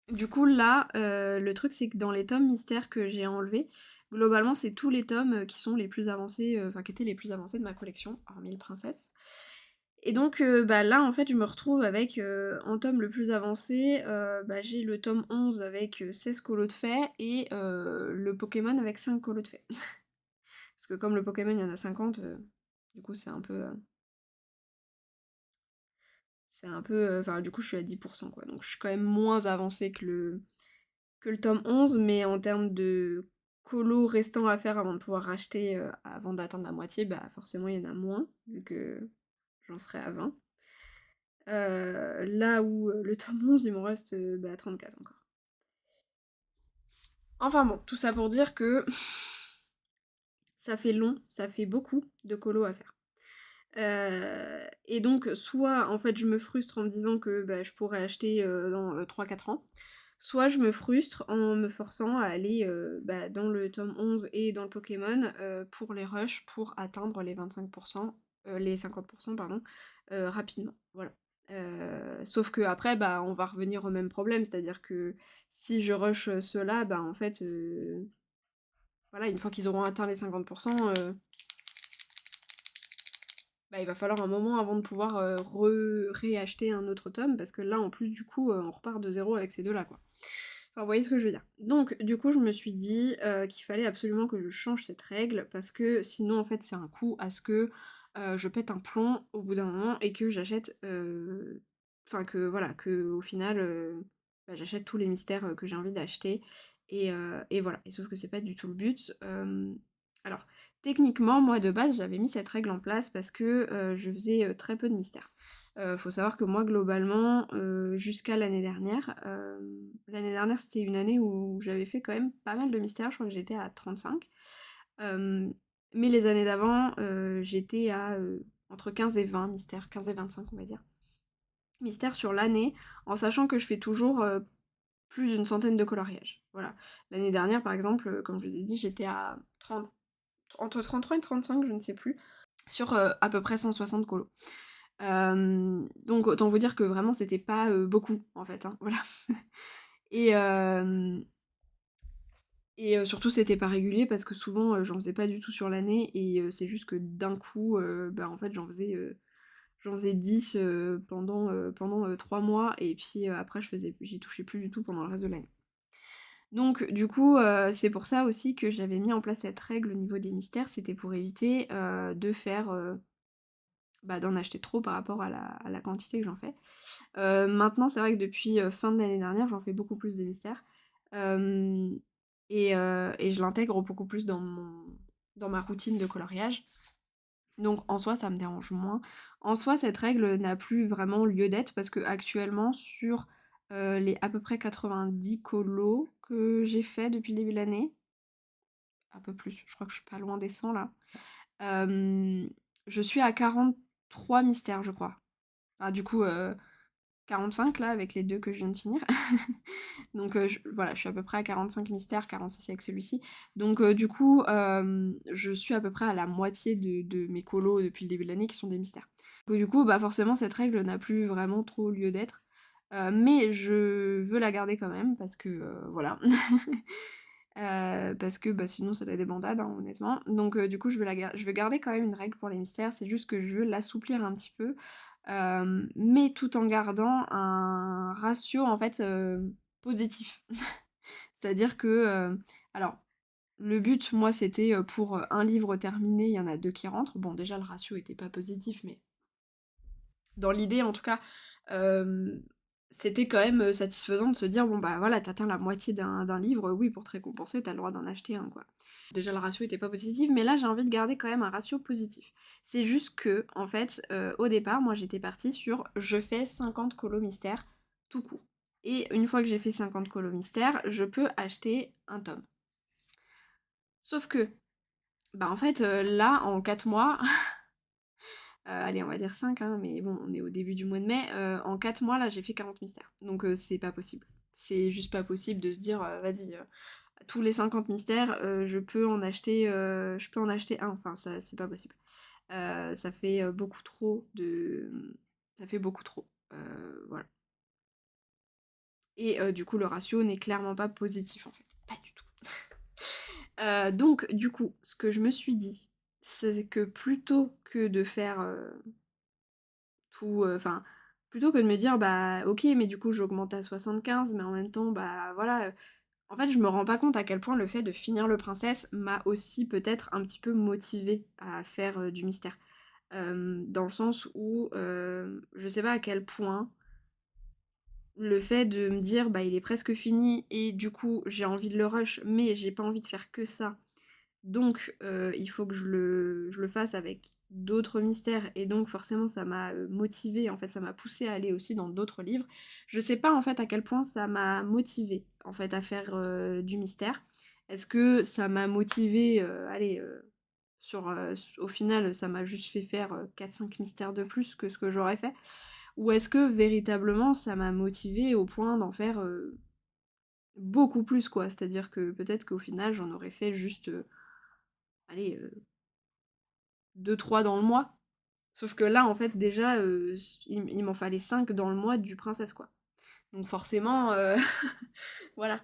du coup là, le truc c'est que dans les tomes mystères que j'ai enlevés, globalement c'est tous les tomes qui sont les plus avancés, enfin qui étaient les plus avancés de ma collection, hormis le Princesse. Et donc bah là en fait je me retrouve avec en tome le plus avancé, bah, j'ai le tome 11 avec 16 colos de fées et le Pokémon avec 5 colos de fées. Parce que comme le Pokémon il y en a 50, du coup c'est un peu. Enfin, du coup, je suis à 10%, quoi. Donc, je suis quand même moins avancée que le tome 11, mais en termes de colos restants à faire avant de pouvoir racheter, avant d'atteindre la moitié, bah forcément, il y en a moins, vu que j'en serai à 20. Là où le tome 11, il m'en reste 34 encore. Enfin bon, tout ça pour dire que ça fait long, ça fait beaucoup de colo à faire. Et donc, soit en fait je me frustre en me disant que je pourrais acheter dans 3-4 ans, soit je me frustre en me forçant à aller dans le tome 11 et dans le Pokémon pour les rushs pour atteindre les 25%, les 50% pardon, rapidement. Voilà. Sauf que après, on va revenir au même problème, c'est-à-dire que si je rush ceux-là, en fait, voilà, une fois qu'ils auront atteint les 50%, il va falloir un moment avant de pouvoir réacheter un autre tome, parce que là, en plus, du coup, on repart de zéro avec ces deux-là, quoi. Enfin, vous voyez ce que je veux dire. Donc, du coup, je me suis dit qu'il fallait absolument que je change cette règle, parce que sinon, en fait, c'est un coup à ce que je pète un plomb au bout d'un moment et que j'achète... Enfin, que voilà, que au final, j'achète tous les mystères que j'ai envie d'acheter. Et voilà. Et sauf que c'est pas du tout le but. Alors, techniquement, moi, de base, j'avais mis cette règle en place parce que je faisais très peu de mystères. Faut savoir que moi, globalement, jusqu'à l'année dernière, c'était une année où j'avais fait quand même pas mal de mystères, je crois que j'étais à 35. Euh, mais les années d'avant, j'étais à entre 15 et 20 mystères, 15 et 25 on va dire. Mystères sur l'année, en sachant que je fais toujours plus d'une centaine de coloriages. Voilà. L'année dernière, par exemple, comme je vous ai dit, j'étais à 30, entre 33 et 35, je ne sais plus, sur à peu près 160 colos. Donc autant vous dire que vraiment c'était pas beaucoup en fait, hein, voilà. Et, surtout c'était pas régulier parce que souvent j'en faisais pas du tout sur l'année et c'est juste que d'un coup en fait j'en faisais 10 pendant 3 mois et puis après j'y touchais plus du tout pendant le reste de l'année. Donc du coup c'est pour ça aussi que j'avais mis en place cette règle au niveau des mystères, c'était pour éviter de faire d'en acheter trop par rapport à la quantité que j'en fais. Maintenant, c'est vrai que depuis fin de l'année dernière, j'en fais beaucoup plus des mystères. Euh, et je l'intègre beaucoup plus dans ma routine de coloriage. Donc en soi, ça me dérange moins. En soi, cette règle n'a plus vraiment lieu d'être parce que actuellement, sur les à peu près 90 colos que j'ai fait depuis le début de l'année, un peu plus, je crois que je suis pas loin des 100 là, je suis à 43 mystères, je crois. Ah, du coup, 45 là, avec les deux que je viens de finir. Donc voilà, je suis à peu près à 45 mystères, 46 avec celui-ci. Donc du coup, je suis à peu près à la moitié de mes colos depuis le début de l'année qui sont des mystères. Donc du coup, forcément, cette règle n'a plus vraiment trop lieu d'être. Mais je veux la garder quand même, parce que voilà. Parce que sinon ça va des bandades, hein, honnêtement. Donc du coup, je veux garder quand même une règle pour les mystères, c'est juste que je veux l'assouplir un petit peu, mais tout en gardant un ratio en fait positif. C'est-à-dire que, alors, le but, moi, c'était pour un livre terminé, il y en a deux qui rentrent. Bon, déjà, le ratio était pas positif, mais dans l'idée, en tout cas, euh, c'était quand même satisfaisant de se dire, bon, bah voilà, t'atteins la moitié d'un livre, oui, pour te récompenser, t'as le droit d'en acheter un, quoi. Déjà, le ratio était pas positif, mais là, j'ai envie de garder quand même un ratio positif. C'est juste que, en fait, au départ, moi, j'étais partie sur je fais 50 colos mystères tout court. Et une fois que j'ai fait 50 colos mystères, je peux acheter un tome. Sauf que, en fait, là, en 4 mois, allez, on va dire 5, hein, mais bon, on est au début du mois de mai, en 4 mois, là, j'ai fait 40 mystères. Donc c'est pas possible. C'est juste pas possible de se dire, vas-y, tous les 50 mystères, je peux en acheter un. Enfin, ça, c'est pas possible. Ça fait beaucoup trop de... Ça fait beaucoup trop. Voilà. Et du coup, le ratio n'est clairement pas positif, en fait. Pas du tout. Donc, du coup, ce que je me suis dit, c'est que plutôt que de faire tout, enfin, plutôt que de me dire, ok, mais du coup, j'augmente à 75, mais en même temps, voilà. En fait, je me rends pas compte à quel point le fait de finir le princesse m'a aussi peut-être un petit peu motivée à faire du mystère. Dans le sens où je sais pas à quel point le fait de me dire, il est presque fini et du coup, j'ai envie de le rush, mais j'ai pas envie de faire que ça. Donc il faut que je le fasse avec d'autres mystères, et donc forcément ça m'a motivée, en fait ça m'a poussée à aller aussi dans d'autres livres. Je sais pas en fait à quel point ça m'a motivée en fait à faire du mystère. Est-ce que ça m'a motivée, allez, au final ça m'a juste fait faire 4-5 mystères de plus que ce que j'aurais fait? Ou est-ce que véritablement ça m'a motivée au point d'en faire beaucoup plus quoi? C'est-à-dire que peut-être qu'au final j'en aurais fait juste, allez, 2-3 dans le mois. Sauf que là, en fait, déjà, il m'en fallait 5 dans le mois du princesse, quoi. Donc forcément, voilà.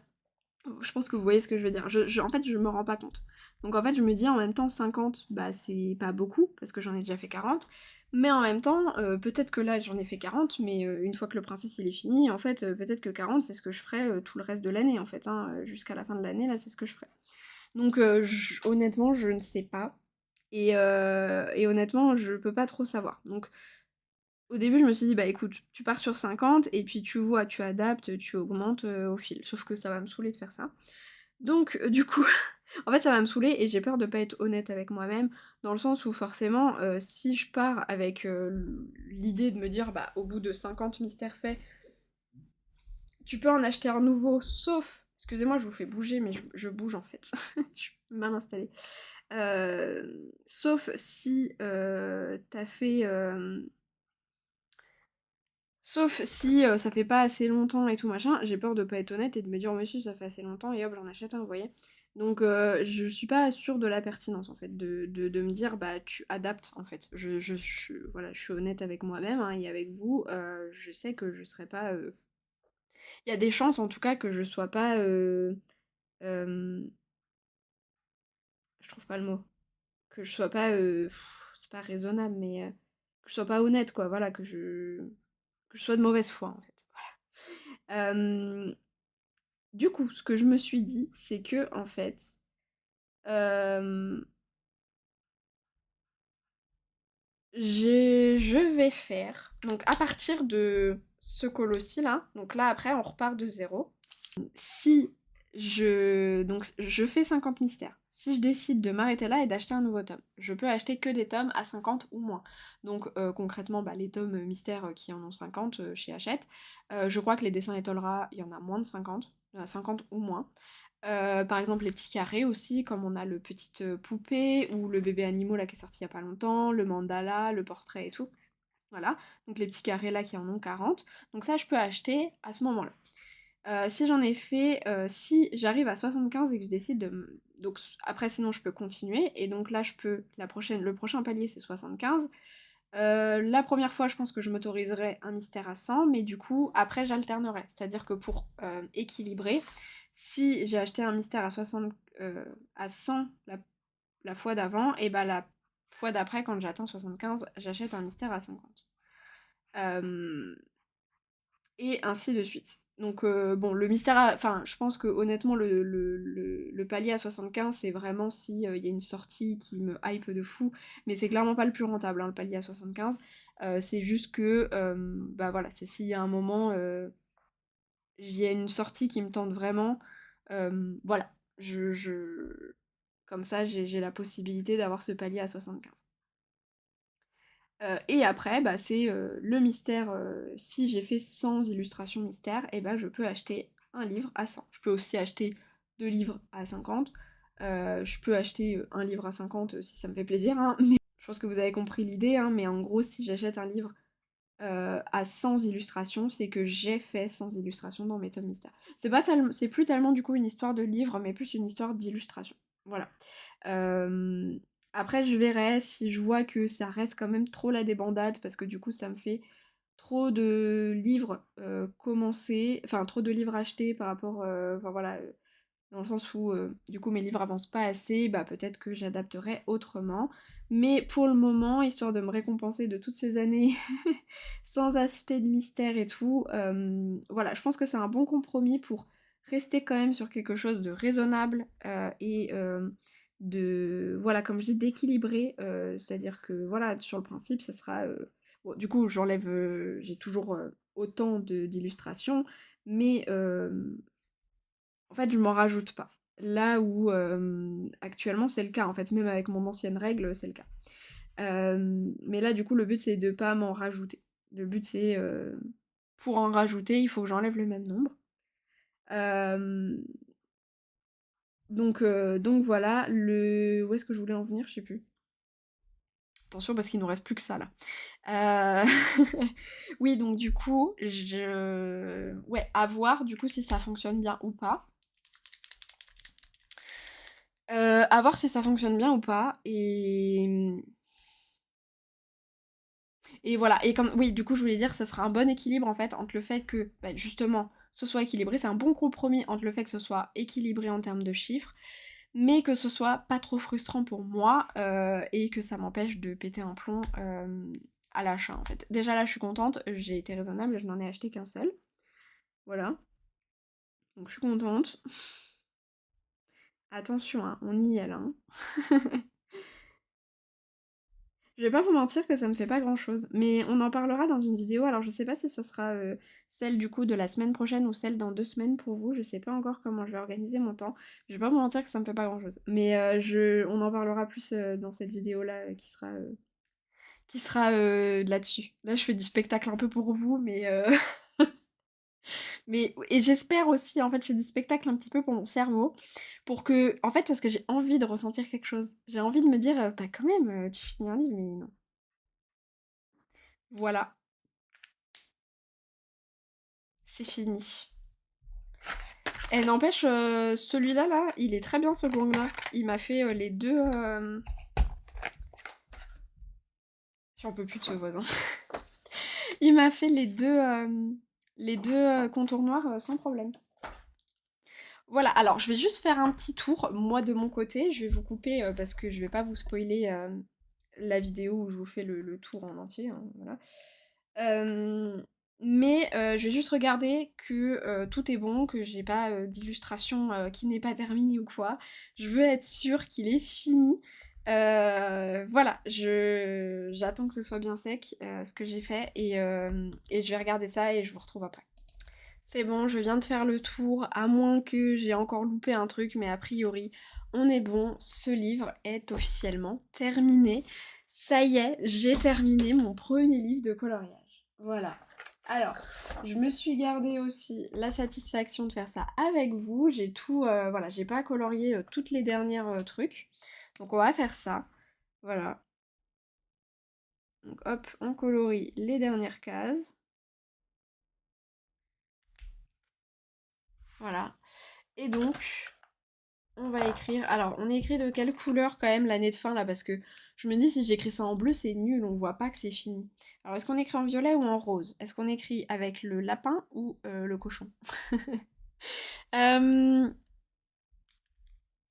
Je pense que vous voyez ce que je veux dire. En fait, je me rends pas compte. Donc en fait, je me dis en même temps 50, bah c'est pas beaucoup, parce que j'en ai déjà fait 40. Mais en même temps, peut-être que là j'en ai fait 40, mais une fois que le princesse il est fini, en fait, peut-être que 40 c'est ce que je ferai tout le reste de l'année, en fait, hein, jusqu'à la fin de l'année, là c'est ce que je ferai. Donc honnêtement, je ne sais pas. Et honnêtement, je peux pas trop savoir. Donc au début, je me suis dit, bah écoute, tu pars sur 50 et puis tu vois, tu adaptes, tu augmentes au fil. Sauf que ça va me saouler de faire ça. Donc du coup, en fait, ça va me saouler et j'ai peur de pas être honnête avec moi-même, dans le sens où forcément, si je pars avec l'idée de me dire, bah au bout de 50 mystères faits, tu peux en acheter un nouveau, sauf... Excusez-moi, je vous fais bouger, mais je bouge en fait. Je suis mal installée. Sauf si t'as fait... Sauf si ça fait pas assez longtemps et tout machin, j'ai peur de pas être honnête et de me dire, oh, mais si, ça fait assez longtemps et hop, j'en achète un, vous voyez. Donc je suis pas sûre de la pertinence en fait, de me dire, bah tu adaptes en fait. Voilà, je suis honnête avec moi-même hein, et avec vous, je sais que je serai pas... Il y a des chances en tout cas que je sois pas... euh, je trouve pas le mot. Que je sois pas... c'est pas raisonnable, mais... que je sois pas honnête quoi, voilà, que je sois de mauvaise foi en fait. Euh, Du coup, ce que je me suis dit, c'est que, en fait, euh, je vais faire, donc à partir de ce colossi là, donc là après on repart de zéro. Si donc je fais 50 mystères. Si je décide de m'arrêter là et d'acheter un nouveau tome, je peux acheter que des tomes à 50 ou moins. Donc concrètement, bah, les tomes mystères qui en ont 50 chez Hachette. Je crois que les dessins Etolra, il y en a moins de 50. Il y en a 50 ou moins. Par exemple, les petits carrés aussi, comme on a le petite poupée ou le bébé animaux là qui est sorti il y a pas longtemps, le mandala, le portrait et tout. Voilà, donc les petits carrés là qui en ont 40. Donc ça, je peux acheter à ce moment-là. Si j'en ai fait, si j'arrive à 75 et que je décide de... Donc après sinon je peux continuer, et donc là je peux, le prochain palier c'est 75. La première fois je pense que je m'autoriserai un mystère à 100, mais du coup après j'alternerai. C'est-à-dire que pour équilibrer, si j'ai acheté un mystère à 60, à 100 la fois d'avant, et bah la fois d'après quand j'atteins 75, j'achète un mystère à 50. Euh, et ainsi de suite. Donc bon, le mystère, enfin, je pense que honnêtement, le palier à 75, c'est vraiment si il y a une sortie qui me hype de fou, mais c'est clairement pas le plus rentable, hein, le palier à 75. C'est juste que, bah voilà, c'est s'il y a un moment, il y a une sortie qui me tente vraiment, voilà, comme ça, j'ai la possibilité d'avoir ce palier à 75. Et après, bah, c'est le mystère. Si j'ai fait 100 illustrations mystères, et bah, je peux acheter un livre à 100. Je peux aussi acheter deux livres à 50. Je peux acheter un livre à 50 si ça me fait plaisir, hein, mais je pense que vous avez compris l'idée, hein, mais en gros, si j'achète un livre à 100 illustrations, c'est que j'ai fait 100 illustrations dans mes tomes mystères. C'est plus tellement du coup une histoire de livre, mais plus une histoire d'illustration. Voilà. Euh, Après, je verrai si je vois que ça reste quand même trop la débandade, parce que du coup, ça me fait trop de livres commencés, enfin trop de livres achetés par rapport, enfin voilà, dans le sens où du coup mes livres avancent pas assez, bah peut-être que j'adapterai autrement. Mais pour le moment, histoire de me récompenser de toutes ces années sans acheter de mystère et tout, voilà, je pense que c'est un bon compromis pour rester quand même sur quelque chose de raisonnable et de, voilà, comme je dis, d'équilibré, c'est-à-dire que voilà, sur le principe, ça sera... bon, du coup, j'enlève, j'ai toujours autant d'illustrations, mais en fait, je m'en rajoute pas. Là où actuellement c'est le cas en fait, même avec mon ancienne règle c'est le cas. Mais là du coup le but c'est de pas m'en rajouter. Le but c'est pour en rajouter il faut que j'enlève le même nombre. Euh, donc voilà, où est-ce que je voulais en venir, je sais plus. Attention parce qu'il nous reste plus que ça là. Oui donc du coup ouais, à voir du coup si ça fonctionne bien ou pas. À voir si ça fonctionne bien ou pas. Et voilà, et comme oui, du coup, je voulais dire, ça sera un bon équilibre en fait entre le fait que bah, justement ce soit équilibré, c'est un bon compromis entre le fait que ce soit équilibré en termes de chiffres, mais que ce soit pas trop frustrant pour moi et que ça m'empêche de péter un plomb à l'achat en fait. Déjà là, je suis contente, j'ai été raisonnable, je n'en ai acheté qu'un seul. Voilà, donc je suis contente. Attention, hein, on y est là. Hein. Je vais pas vous mentir que ça me fait pas grand chose, mais on en parlera dans une vidéo. Alors je sais pas si ça sera celle du coup de la semaine prochaine ou celle dans 2 semaines pour vous. Je sais pas encore comment je vais organiser mon temps. Je vais pas vous mentir que ça me fait pas grand chose, mais on en parlera plus dans cette vidéo là qui sera là-dessus. Là je fais du spectacle un peu pour vous, mais mais et j'espère aussi en fait je fais du spectacle un petit peu pour mon cerveau, pour que en fait parce que j'ai envie de ressentir quelque chose. J'ai envie de me dire bah quand même tu finis un livre, mais non. Voilà, c'est fini. Et n'empêche, celui-là, là, il est très bien ce gong-là. Il m'a fait les deux. J'en peux plus de ce voisin. Il m'a fait les deux contours noirs sans problème. Voilà, alors je vais juste faire un petit tour, moi de mon côté. Je vais vous couper parce que je vais pas vous spoiler la vidéo où je vous fais le tour en entier. Hein, voilà. Mais je vais juste regarder que tout est bon, que j'ai pas d'illustration qui n'est pas terminée ou quoi. Je veux être sûre qu'il est fini. Voilà, j'attends que ce soit bien sec ce que j'ai fait et je vais regarder ça et je vous retrouve après. C'est bon, je viens de faire le tour, à moins que j'ai encore loupé un truc, mais a priori, on est bon, ce livre est officiellement terminé. Ça y est, j'ai terminé mon premier livre de coloriage. Voilà. Alors, je me suis gardé aussi la satisfaction de faire ça avec vous. J'ai tout, voilà, j'ai pas colorié toutes les dernières trucs. Donc on va faire ça. Voilà. Donc hop, on colorie les dernières cases. Voilà. Et donc, on va écrire. Alors, on écrit de quelle couleur quand même l'année de fin là? Parce que je me dis, si j'écris ça en bleu, c'est nul, on voit pas que c'est fini. Alors, est-ce qu'on écrit en violet ou en rose? Est-ce qu'on écrit avec le lapin ou le cochon? euh...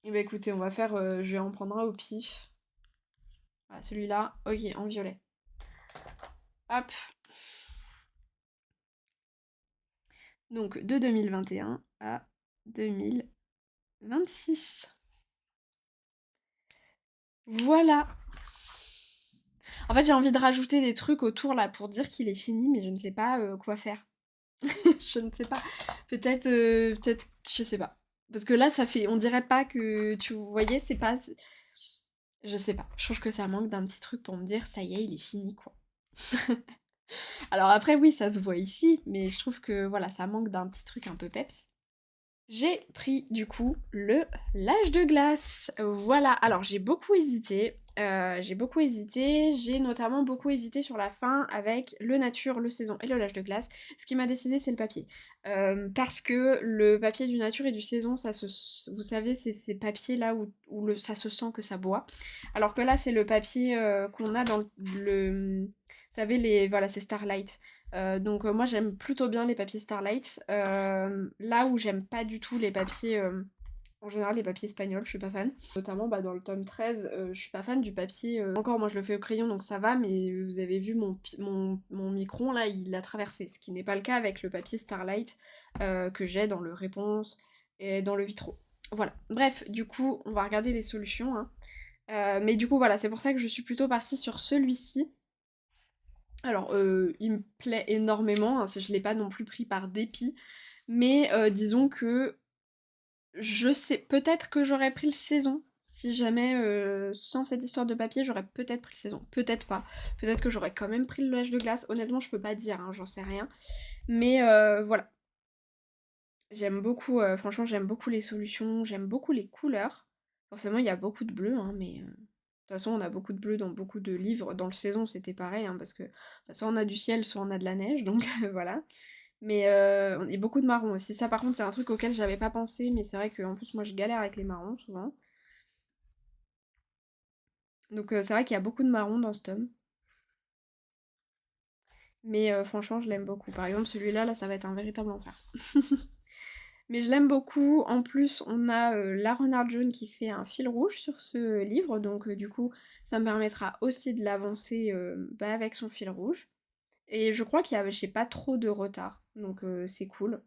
Eh ben écoutez, on va faire. Je vais en prendre un au pif. Voilà, celui-là. Ok, en violet. Hop. Donc, de 2021 à 2026. Voilà. En fait, j'ai envie de rajouter des trucs autour là pour dire qu'il est fini, mais je ne sais pas quoi faire. Je ne sais pas. Peut-être, je sais pas. Parce que là, ça fait, on dirait pas que, tu voyais, c'est pas, je sais pas. Je trouve que ça manque d'un petit truc pour me dire, ça y est, il est fini, quoi. Alors après, oui, ça se voit ici, mais je trouve que, voilà, ça manque d'un petit truc un peu peps. J'ai pris du coup l'âge de glace. Voilà, alors j'ai beaucoup hésité. J'ai notamment beaucoup hésité sur la fin avec le nature, le saison et le l'âge de glace. Ce qui m'a décidé, c'est le papier. Parce que le papier du nature et du saison, vous savez, c'est ces papiers là où ça se sent que ça boit. Alors que là, c'est le papier qu'on a dans vous savez, voilà, c'est Starlight. Donc moi j'aime plutôt bien les papiers Starlight. Là où j'aime pas du tout les papiers, en général les papiers espagnols, je suis pas fan. Notamment bah, dans le tome 13, je suis pas fan du papier. Encore moi je le fais au crayon donc ça va, mais vous avez vu mon micron là, il l'a traversé. Ce qui n'est pas le cas avec le papier Starlight que j'ai dans le Réponse et dans le Vitro. Voilà. Bref, du coup on va regarder les solutions. Hein. Mais du coup voilà, c'est pour ça que je suis plutôt partie sur celui-ci. Alors, il me plaît énormément, hein, je l'ai pas non plus pris par dépit, mais disons que Je sais, peut-être que j'aurais pris le saison. Si jamais, sans cette histoire de papier, j'aurais peut-être pris le saison. Peut-être pas. Peut-être que j'aurais quand même pris le l'âge de glace. Honnêtement, je peux pas dire, hein, j'en sais rien. Mais voilà. J'aime beaucoup, franchement, j'aime beaucoup les solutions, j'aime beaucoup les couleurs. Forcément, il y a beaucoup de bleu, hein, mais de toute façon, on a beaucoup de bleu dans beaucoup de livres. Dans le saison, c'était pareil, hein, parce que bah, soit on a du ciel, soit on a de la neige, donc voilà. Mais on a beaucoup de marron aussi. Ça, par contre, c'est un truc auquel j'avais pas pensé, mais c'est vrai qu'en plus, moi, je galère avec les marrons souvent. Donc c'est vrai qu'il y a beaucoup de marrons dans ce tome. Mais franchement, je l'aime beaucoup. Par exemple, celui-là, là, ça va être un véritable enfer. Mais je l'aime beaucoup. En plus, on a la Renard Jaune qui fait un fil rouge sur ce livre. Donc du coup, ça me permettra aussi de l'avancer bah, avec son fil rouge. Et je crois qu'il y a, j'ai pas trop de retard. Donc c'est cool.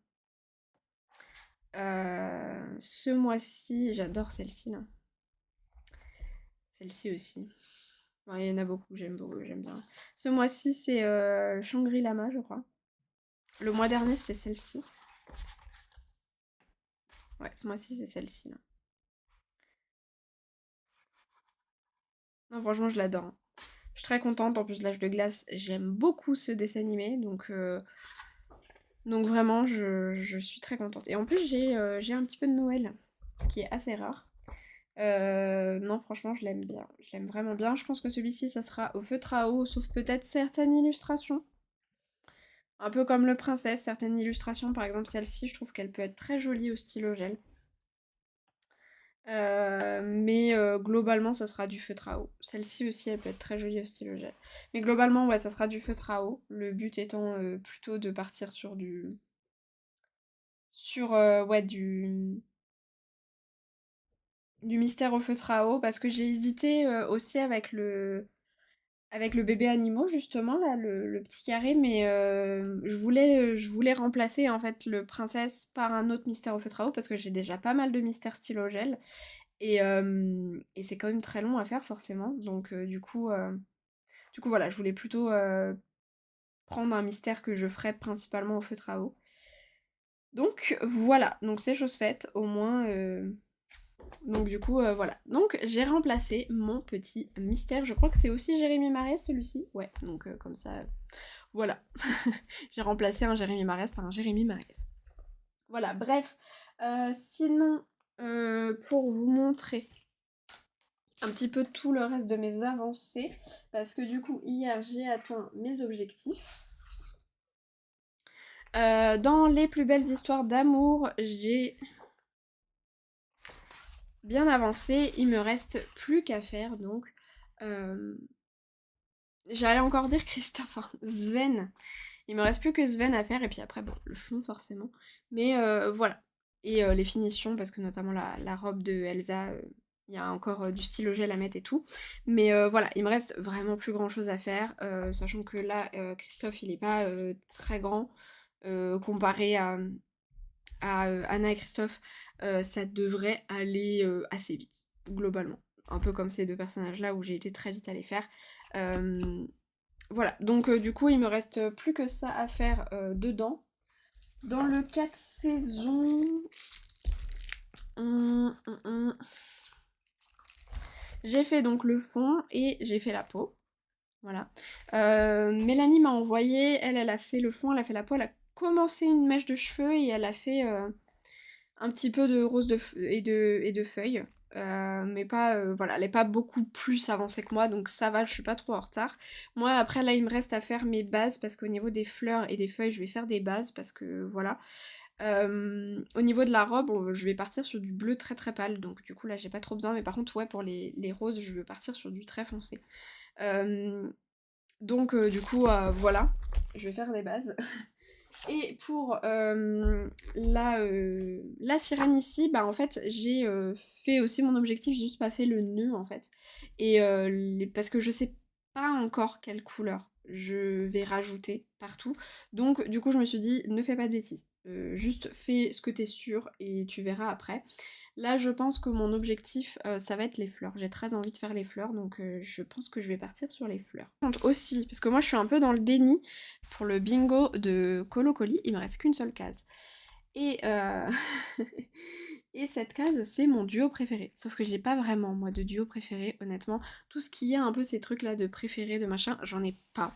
Ce mois-ci, j'adore celle-ci là. Celle-ci aussi. Ouais, il y en a beaucoup, j'aime bien. Ce mois-ci, c'est Shangri-Lama, je crois. Le mois dernier, c'était celle-ci. Ouais, ce mois-ci, c'est celle-ci là. Non, franchement, je l'adore, hein. Je suis très contente. En plus, l'âge de glace, j'aime beaucoup ce dessin animé. Donc vraiment, je suis très contente. Et en plus, j'ai un petit peu de Noël, ce qui est assez rare. Non, franchement, je l'aime bien. Je l'aime vraiment bien. Je pense que celui-ci, ça sera au feutre à eau, sauf peut-être certaines illustrations. Un peu comme le Princesse, certaines illustrations, par exemple celle-ci, je trouve qu'elle peut être très jolie au stylo gel. Mais globalement, ça sera du feutre à eau. Celle-ci aussi, elle peut être très jolie au stylo gel. Mais globalement, ouais, ça sera du feutre à eau. Le but étant plutôt de partir sur du... Sur, ouais, du mystère au feutre à eau. Parce que j'ai hésité aussi avec le bébé animaux, justement, là, le petit carré. Mais je voulais remplacer, en fait, le princesse par un autre mystère au feutre à eau. Parce que j'ai déjà pas mal de mystères stylo gel. Et c'est quand même très long à faire forcément. Donc du coup voilà, je voulais plutôt prendre un mystère que je ferais principalement au feutre à eau. Donc voilà, donc c'est chose faite, au moins. Donc du coup voilà. Donc j'ai remplacé mon petit mystère. Je crois que c'est aussi Jérémy Marès celui-ci. Ouais, donc comme ça, voilà. J'ai remplacé un Jérémy Marès par un Jérémy Marès. Voilà, bref. Sinon, pour vous montrer un petit peu tout le reste de mes avancées, parce que du coup, hier, j'ai atteint mes objectifs. Dans les plus belles histoires d'amour, j'ai bien avancé. Il me reste plus qu'à faire, donc... J'allais encore dire Christophe, hein, Sven. Il me reste plus que Sven à faire, et puis après, bon, le fond, forcément. Mais voilà. Et les finitions, parce que notamment la robe de Elsa... il y a encore du stylo gel à mettre et tout. Mais voilà, il me reste vraiment plus grand chose à faire. Sachant que là, Christophe, il est pas très grand. Comparé à Anna et Christophe, ça devrait aller assez vite, globalement. Un peu comme ces deux personnages-là où j'ai été très vite à les faire. Voilà, donc du coup, il me reste plus que ça à faire dedans. Dans le 4 saisons... J'ai fait donc le fond et j'ai fait la peau. Voilà. Mélanie m'a envoyé, elle a fait le fond, elle a fait la peau, elle a commencé une mèche de cheveux et elle a fait un petit peu de rose et de feuilles. Mais pas, voilà, elle est pas beaucoup plus avancée que moi, donc ça va, je suis pas trop en retard. Moi, après, là, il me reste à faire mes bases, parce qu'au niveau des fleurs et des feuilles, je vais faire des bases, parce que, voilà. Au niveau de la robe, je vais partir sur du bleu très très pâle, donc du coup, là, j'ai pas trop besoin, mais par contre, ouais, pour les roses, je veux partir sur du très foncé. Donc, du coup, voilà, je vais faire les bases. Et pour la sirène ici, bah en fait j'ai fait aussi mon objectif, j'ai juste pas fait le nœud en fait. Et parce que je sais pas encore quelle couleur je vais rajouter partout. Donc du coup je me suis dit ne fais pas de bêtises. Juste fais ce que t'es sûr et tu verras après. Là je pense que mon objectif ça va être les fleurs. J'ai très envie de faire les fleurs donc je pense que je vais partir sur les fleurs. Aussi, parce que moi je suis un peu dans le déni pour le bingo de Colo Colis, il me reste qu'une seule case. Et Et cette case, c'est mon duo préféré. Sauf que j'ai pas vraiment, moi, de duo préféré, honnêtement. Tout ce qui est un peu ces trucs-là de préféré, de machin, j'en ai pas.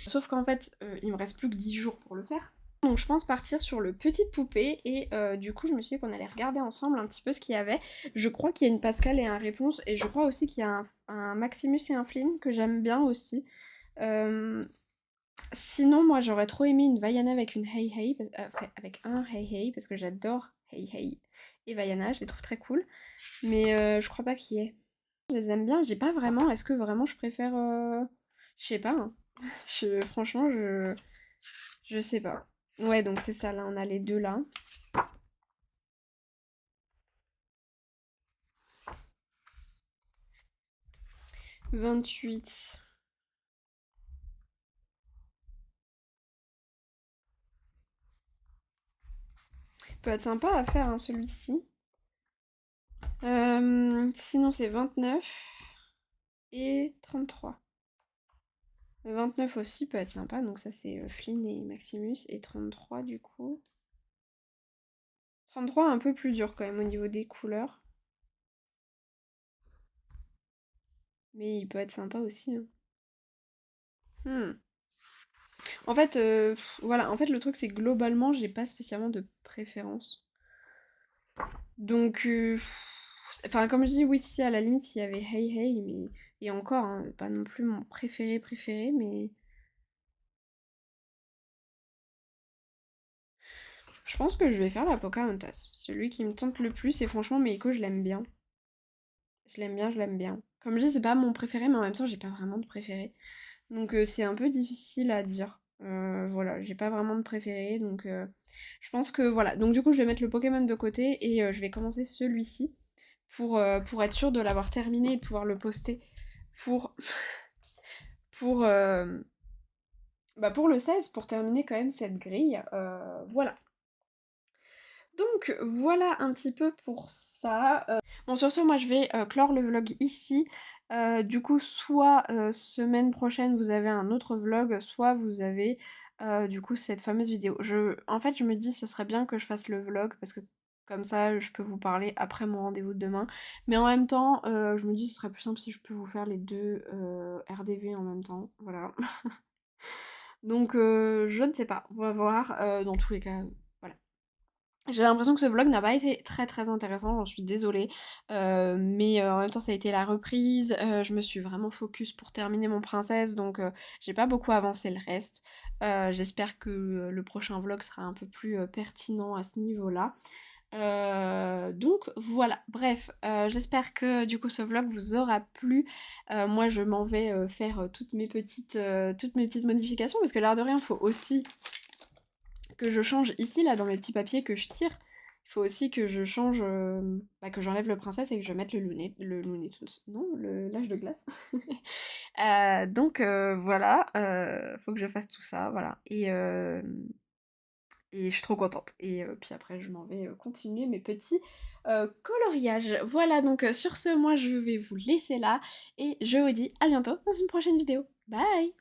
Sauf qu'en fait, il me reste plus que 10 jours pour le faire. Donc je pense partir sur le petite poupée et du coup je me suis dit qu'on allait regarder ensemble un petit peu ce qu'il y avait. Je crois qu'il y a une Pascal et un Réponse et je crois aussi qu'il y a un Maximus et un Flynn que j'aime bien aussi. Euh, Sinon moi j'aurais trop aimé une Vaiana avec une Hey Hey, enfin, avec un Hey Hey parce que j'adore Hey Hey et Vaiana, je les trouve très cool. Mais je crois pas qu'il y ait. Je les aime bien, j'ai pas vraiment, est-ce que vraiment je préfère... Je sais pas, hein. Franchement je sais pas. Ouais, donc c'est ça, là, on a les deux là. 28. Peut être sympa à faire, hein, celui-ci. Sinon, c'est 29 et 33. 29 aussi peut être sympa, donc ça c'est Flynn et Maximus. Et 33 du coup. 33 un peu plus dur quand même au niveau des couleurs. Mais il peut être sympa aussi, hein. Hmm. En fait, voilà, en fait le truc c'est que globalement j'ai pas spécialement de préférence. Donc, enfin, comme je dis, oui, si, à la limite, s'il y avait Hey Hey, mais... Et encore, hein, pas non plus mon préféré préféré, mais... Je pense que je vais faire la Pocahontas. Celui qui me tente le plus, et franchement, Meiko, je l'aime bien. Je l'aime bien, je l'aime bien. Comme je dis, c'est pas mon préféré, mais en même temps, j'ai pas vraiment de préféré. Donc, c'est un peu difficile à dire. Voilà, j'ai pas vraiment de préféré, donc... je pense que, voilà. Donc, du coup, je vais mettre le Pokémon de côté, et je vais commencer celui-ci. Pour être sûr de l'avoir terminé et de pouvoir le poster pour, pour, euh, pour le 16, pour terminer quand même cette grille. Voilà. Donc voilà un petit peu pour ça. Bon sur ce, moi je vais clore le vlog ici. Du coup, soit semaine prochaine vous avez un autre vlog, soit vous avez du coup cette fameuse vidéo. En fait, je me dis ça serait bien que je fasse le vlog parce que comme ça je peux vous parler après mon rendez-vous de demain. Mais en même temps, je me dis ce serait plus simple si je peux vous faire les deux RDV en même temps. Voilà. Donc je ne sais pas, on va voir. Dans tous les cas, voilà. J'ai l'impression que ce vlog n'a pas été très très intéressant, j'en suis désolée. Mais en même temps ça a été la reprise, je me suis vraiment focus pour terminer mon princesse, donc j'ai pas beaucoup avancé le reste. J'espère que le prochain vlog sera un peu plus pertinent à ce niveau-là. Donc voilà, bref, j'espère que du coup ce vlog vous aura plu. Moi je m'en vais faire toutes mes petites modifications, parce que l'air de rien, faut aussi que je change ici, là, dans mes petits papiers que je tire. Il faut aussi que je change, que j'enlève le princesse et que je mette le Looney Tunes. Non, l'âge de glace. Donc voilà, faut que je fasse tout ça, voilà. Et je suis trop contente. Et puis après, je m'en vais continuer mes petits coloriages. Voilà, donc sur ce, moi, je vais vous laisser là. Et je vous dis à bientôt dans une prochaine vidéo. Bye!